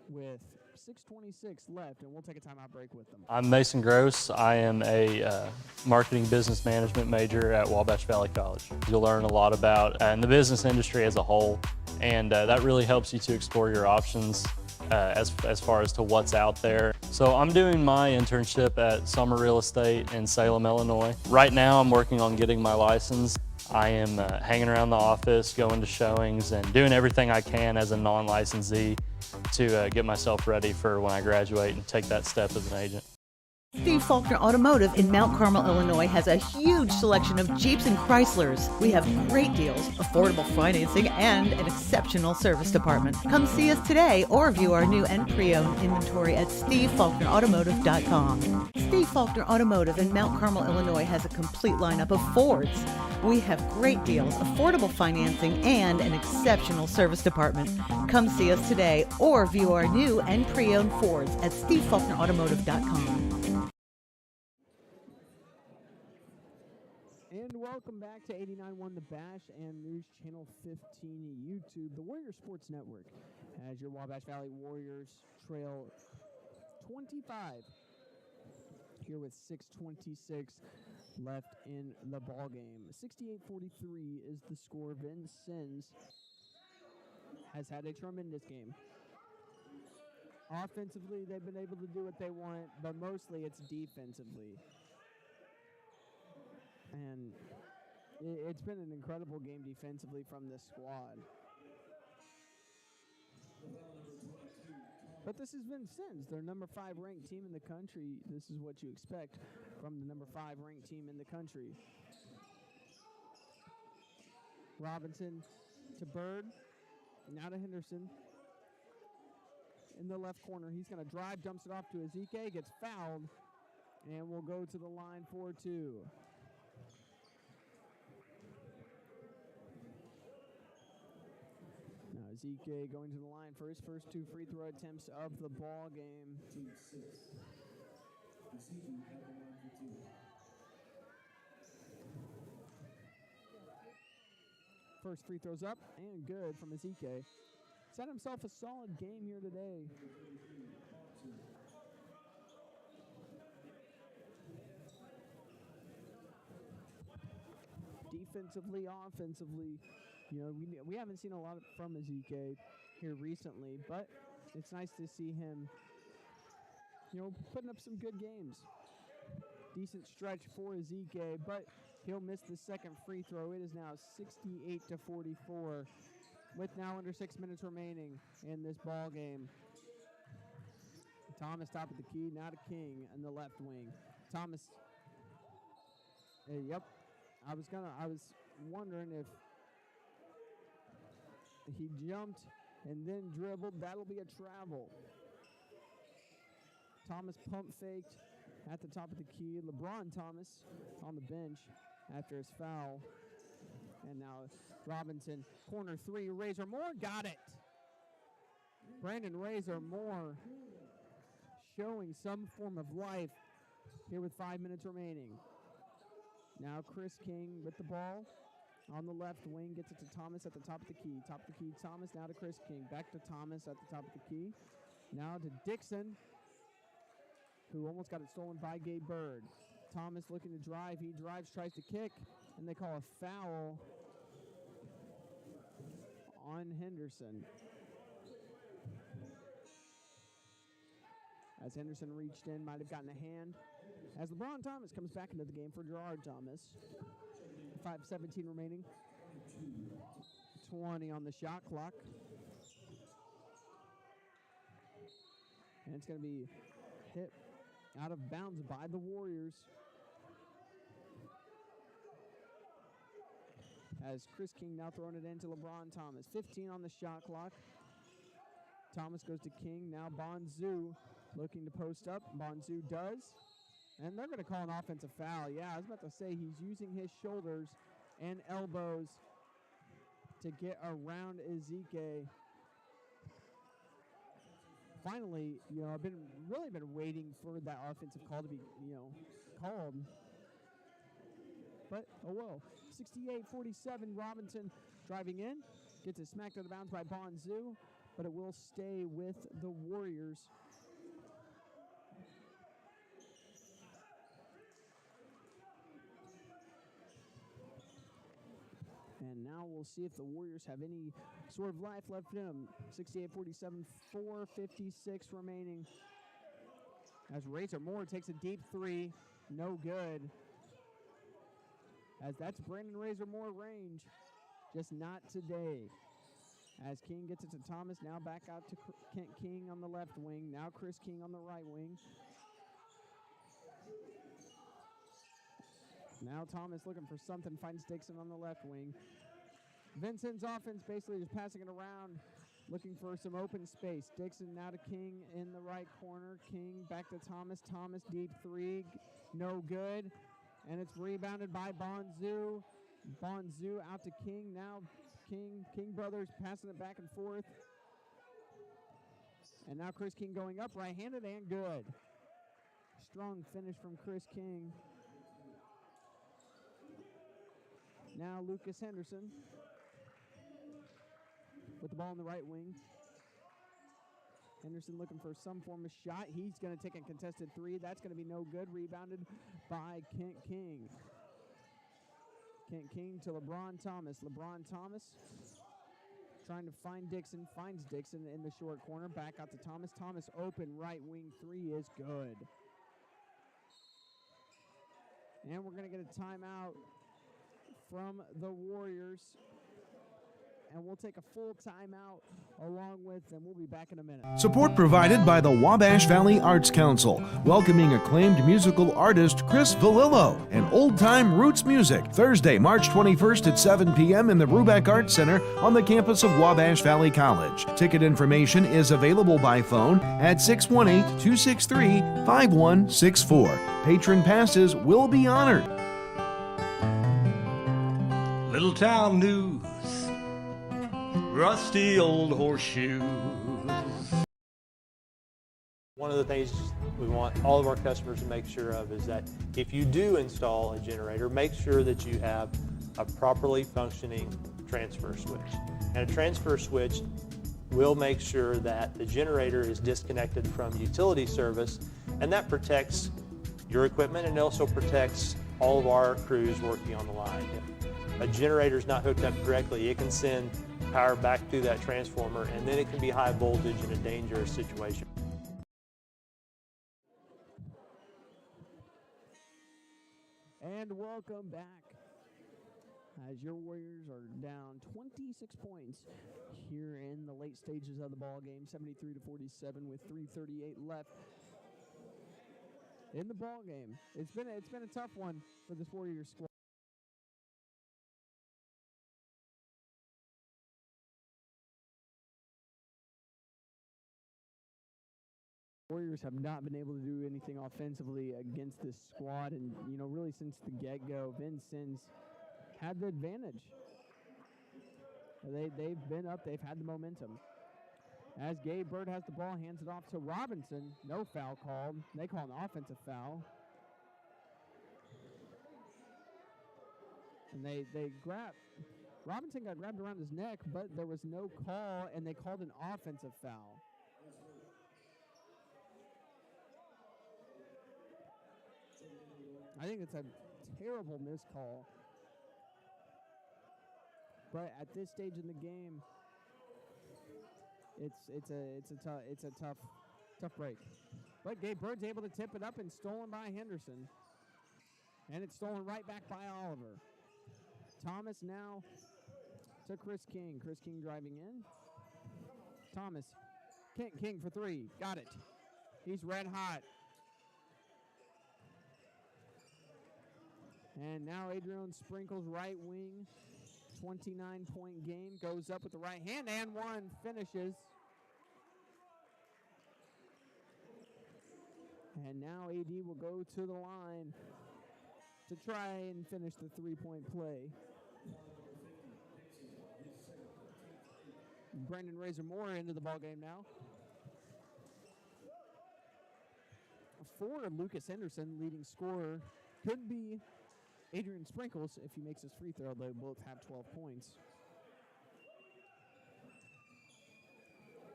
with 6:26 left, and we'll take a timeout break with them. I'm Mason Gross. I am a marketing business management major at Wabash Valley College. You'll learn a lot about the business industry as a whole, and that really helps you to explore your options as far as to what's out there. So I'm doing my internship at Summer Real Estate in Salem, Illinois. Right now I'm working on getting my license. I am hanging around the office, going to showings, and doing everything I can as a non-licensee to get myself ready for when I graduate and take that step as an agent. Steve Faulkner Automotive in Mount Carmel, Illinois has a huge selection of Jeeps and Chryslers. We have great deals, affordable financing, and an exceptional service department. Come see us today or view our new and pre-owned inventory at SteveFaulknerAutomotive.com. Steve Faulkner Automotive in Mount Carmel, Illinois has a complete lineup of Fords. We have great deals, affordable financing, and an exceptional service department. Come see us today or view our new and pre-owned Fords at SteveFaulknerAutomotive.com. And welcome back to 89.1 The Bash and News Channel 15 YouTube, the Warrior Sports Network, as your Wabash Valley Warriors trail 25 here with 6:26 left in the ball game. 68-43 is the score. Vincennes has had a tremendous game. Offensively, they've been able to do what they want, but mostly it's defensively. And it's been an incredible game defensively from this squad. But this is Vincennes. They're number 5 ranked team in the country. This is what you expect from the number 5 ranked team in the country. Robinson to Bird. Now to Henderson. In the left corner, he's going to drive, dumps it off to Ezike, gets fouled, and will go to the line for 2. Ezike going to the line for his first 2 free throw attempts of the ball game. First free throws up and good from Ezike. He's had himself a solid game here today. defensively, offensively. You know, we haven't seen a lot from Ezike here recently, but it's nice to see him, you know, putting up some good games. Decent stretch for Ezike, but he'll miss the second free throw. It is now 68-44 with now under 6 minutes remaining in this ball game. Thomas top of the key, now to King in the left wing. Thomas, yep. I was wondering if he jumped and then dribbled. That'll be a travel. Thomas pump faked at the top of the key. LeBron Thomas on the bench after his foul. And now Robinson, corner three, Razor Moore got it. Brandon Razor Moore showing some form of life here with 5 minutes remaining. Now Chris King with the ball on the left wing, gets it to Thomas at the top of the key. Top of the key, Thomas, now to Chris King. Back to Thomas at the top of the key. Now to Dixon, who almost got it stolen by Gabe Bird. Thomas looking to drive. He drives, tries to kick, and they call a foul on Henderson. As Henderson reached in, might have gotten a hand. As LeBron Thomas comes back into the game for Gerard Thomas. 5:17 remaining. 20 on the shot clock. And it's going to be hit out of bounds by the Warriors. As Chris King now throwing it into LeBron Thomas. 15 on the shot clock. Thomas goes to King. Now Bonzu looking to post up. Bonzu does. And they're going to call an offensive foul. Yeah, I was about to say he's using his shoulders and elbows to get around Ezike. Finally, you know, I've really been waiting for that offensive call to be, you know, called. But, oh well. 68-47, Robinson driving in. Gets it smacked out of bounds by Bonzu, but it will stay with the Warriors. And now we'll see if the Warriors have any sort of life left in them. 68-47, 4:56 remaining. As Razor Moore takes a deep three, no good. As that's Brandon Razor Moore range, just not today. As King gets it to Thomas, now back out to Kent King on the left wing. Now Chris King on the right wing. Now Thomas looking for something, finds Dixon on the left wing. Vincent's offense basically just passing it around, looking for some open space. Dixon now to King in the right corner. King back to Thomas. Thomas deep three, no good. And it's rebounded by Bonzu. Bonzu out to King. Now King brothers passing it back and forth. And now Chris King going up, right-handed and good. Strong finish from Chris King. Now Lucas Henderson with the ball in the right wing. Henderson looking for some form of shot. He's going to take a contested three. That's going to be no good. Rebounded by Kent King. Kent King to LeBron Thomas. LeBron Thomas trying to find Dixon. Finds Dixon in the short corner. Back out to Thomas. Thomas open right wing three is good. And we're going to get a timeout from the Warriors. And we'll take a full timeout along with them. We'll be back in a minute. Support provided by the Wabash Valley Arts Council, welcoming acclaimed musical artist Chris Valillo and old-time roots music, Thursday, March 21st at 7 p.m. in the Rubeck Arts Center on the campus of Wabash Valley College. Ticket information is available by phone at 618-263-5164. Patron passes will be honored. Little town news, rusty old horseshoes. One of the things we want all of our customers to make sure of is that if you do install a generator, make sure that you have a properly functioning transfer switch. And a transfer switch will make sure that the generator is disconnected from utility service, and that protects your equipment and also protects all of our crews working on the line. a generator's not hooked up correctly, it can send power back through that transformer, and then it can be high voltage in a dangerous situation. And welcome back. As your Warriors are down 26 points here in the late stages of the ball game, 73-47 with 3:38 left in the ball game. It's been a tough one for this Warriors squad. Warriors have not been able to do anything offensively against this squad, and really since the get-go, Vincennes had the advantage. They've been up, they've had the momentum. As Gabe Bird has the ball, hands it off to Robinson. No foul called. They call an offensive foul. And they grab. Robinson got grabbed around his neck, but there was no call, and they called an offensive foul. I think it's a terrible miscall. But at this stage in the game, it's a tough break. But Gabe Bird's able to tip it up and stolen by Henderson. And it's stolen right back by Oliver. Thomas now to Chris King. Chris King driving in. Thomas. King for three. Got it. He's red hot. And now Adrian Sprinkles, right wing. 29-point game. Goes up with the right hand and one. Finishes. And now AD will go to the line to try and finish the three-point play. Brendan Razor Moore into the ballgame now. For Lucas Henderson, leading scorer, could be Adrian Sprinkles. If he makes his free throw, they both have 12 points.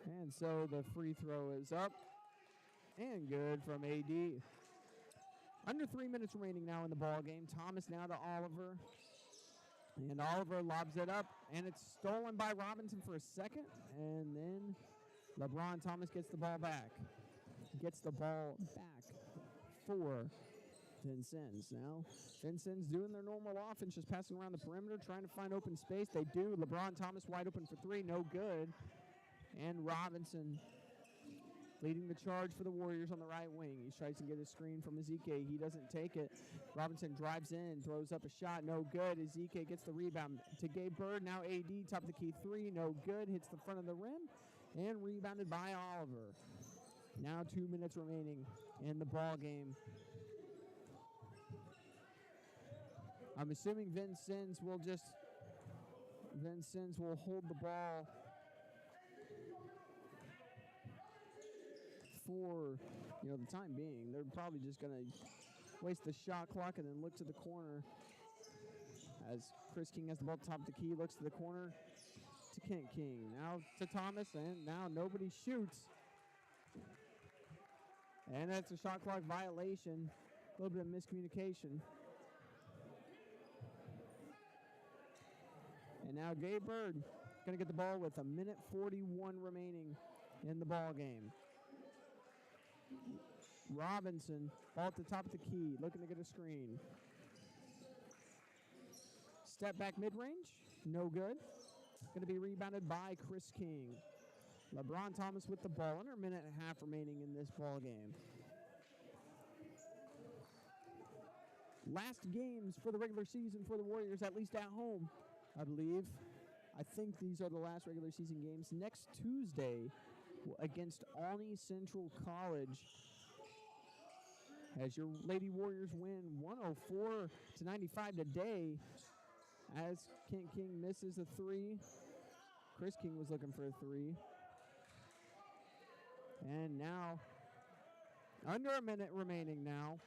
And so the free throw is up and good from AD. Under 3 minutes remaining now in the ball game. Thomas now to Oliver. And Oliver lobs it up, and it's stolen by Robinson for a second. And then LeBron Thomas gets the ball back. Gets the ball back for Vincennes. Now, Vincennes doing their normal offense, just passing around the perimeter, trying to find open space. They do. LeBron Thomas wide open for three, no good. And Robinson leading the charge for the Warriors on the right wing. He tries to get a screen from Ezike. He doesn't take it. Robinson drives in, throws up a shot, no good. Ezike gets the rebound to Gabe Bird. Now AD, top of the key three, no good. Hits the front of the rim and rebounded by Oliver. Now 2 minutes remaining in the ball game. I'm assuming Vincennes will hold the ball for the time being. They're probably just going to waste the shot clock and then look to the corner as Chris King has the ball at the top of the key, looks to the corner to Kent King. Now to Thomas, and now nobody shoots. And that's a shot clock violation. A little bit of miscommunication. And now Gabe Bird going to get the ball with 1:41 remaining in the ball game. Robinson, ball at the top of the key, looking to get a screen. Step back mid-range, no good. Going to be rebounded by Chris King. LeBron Thomas with the ball, under a minute and a half remaining in this ball game. Last games for the regular season for the Warriors, at least at home, I believe. I think these are the last regular season games. Next Tuesday against Alney Central College, as your Lady Warriors win 104-95 today, as Kent King misses a three. Chris King was looking for a three. And now, under a minute remaining now.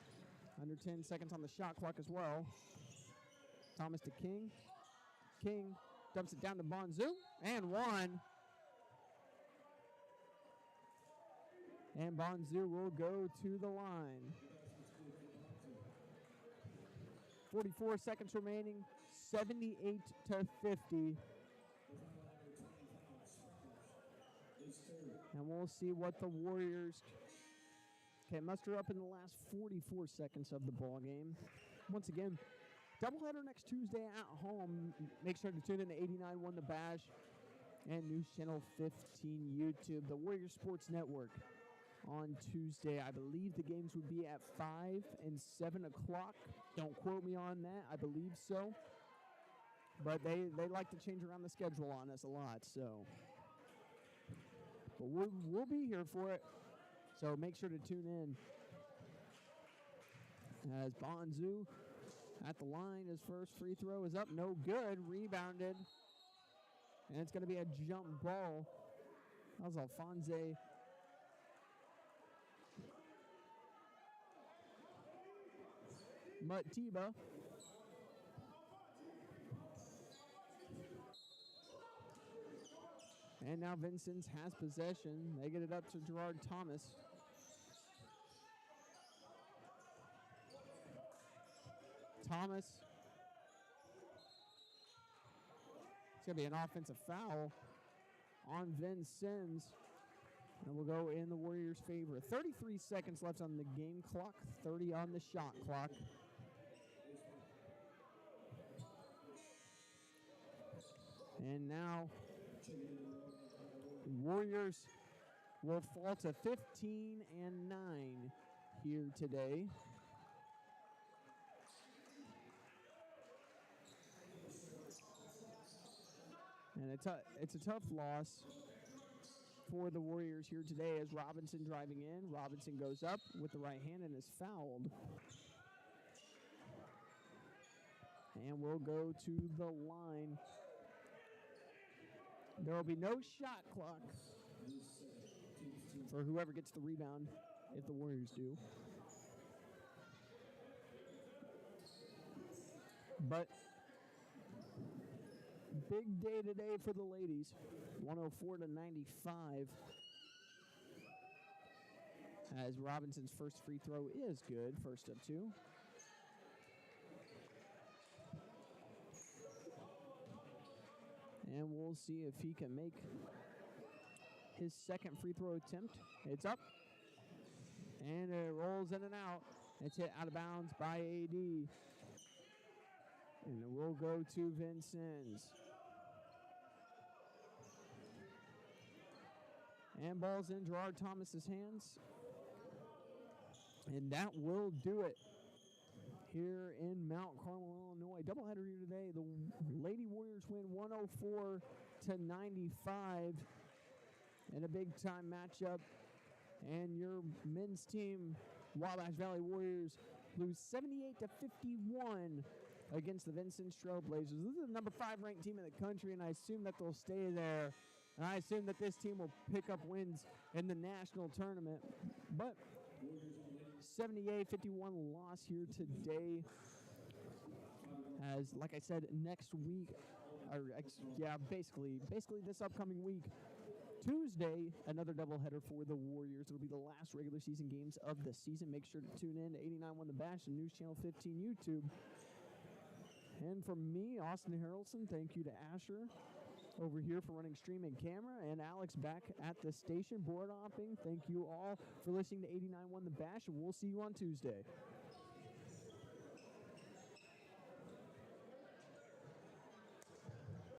Under 10 seconds on the shot clock as well. Thomas to King. King dumps it down to Bonzu. And one. And Bonzu will go to the line. 44 seconds remaining. 78-50. And we'll see what the Warriors can muster up in the last 44 seconds of the ball game. Once again, doubleheader next Tuesday at home. Make sure to tune in to 89.1 The Bash and News Channel 15 YouTube, the Warriors Sports Network. On Tuesday, I believe the games would be at 5 and 7 o'clock. Don't quote me on that. I believe so. But they like to change around the schedule on us a lot, so. But we'll be here for it. So make sure to tune in. As Bonzu at the line, his first free throw is up. No good. Rebounded. And it's going to be a jump ball. That was Alphonse Matiba. And now Vincennes has possession. They get it up to Gerard Thomas. Thomas. It's going to be an offensive foul on Vincennes. And we'll go in the Warriors' favor. 33 seconds left on the game clock, 30 on the shot clock. And now Warriors will fall to 15-9 here today. And it's a tough loss for the Warriors here today as Robinson driving in. Robinson goes up with the right hand and is fouled. And we'll go to the line. There will be no shot clock for whoever gets the rebound if the Warriors do. But big day today for the ladies. 104-95. As Robinson's first free throw is good. First of two. And we'll see if he can make his second free throw attempt. It's up. And it rolls in and out. It's hit out of bounds by AD. And it will go to Vincennes. And ball's in Gerard Thomas's hands. And that will do it here in Mount Carmel, Illinois. Doubleheader here today. The Lady Warriors win 104-95 in a big-time matchup. And your men's team, Wabash Valley Warriors, lose 78-51 against the Vinson Trailblazers. This is the number 5 ranked team in the country, and I assume that they'll stay there. And I assume that this team will pick up wins in the national tournament. But 78-51 loss here today. As, like I said, next week, basically this upcoming week, Tuesday, another doubleheader for the Warriors. It'll be the last regular season games of the season. Make sure to tune in to 89.1 The Bash and News Channel 15 YouTube. And from me, Austin Harrelson, thank you to Asher over here for running stream and camera, and Alex back at the station board hopping. Thank you all for listening to 89.1 The Bash, and we'll see you on Tuesday.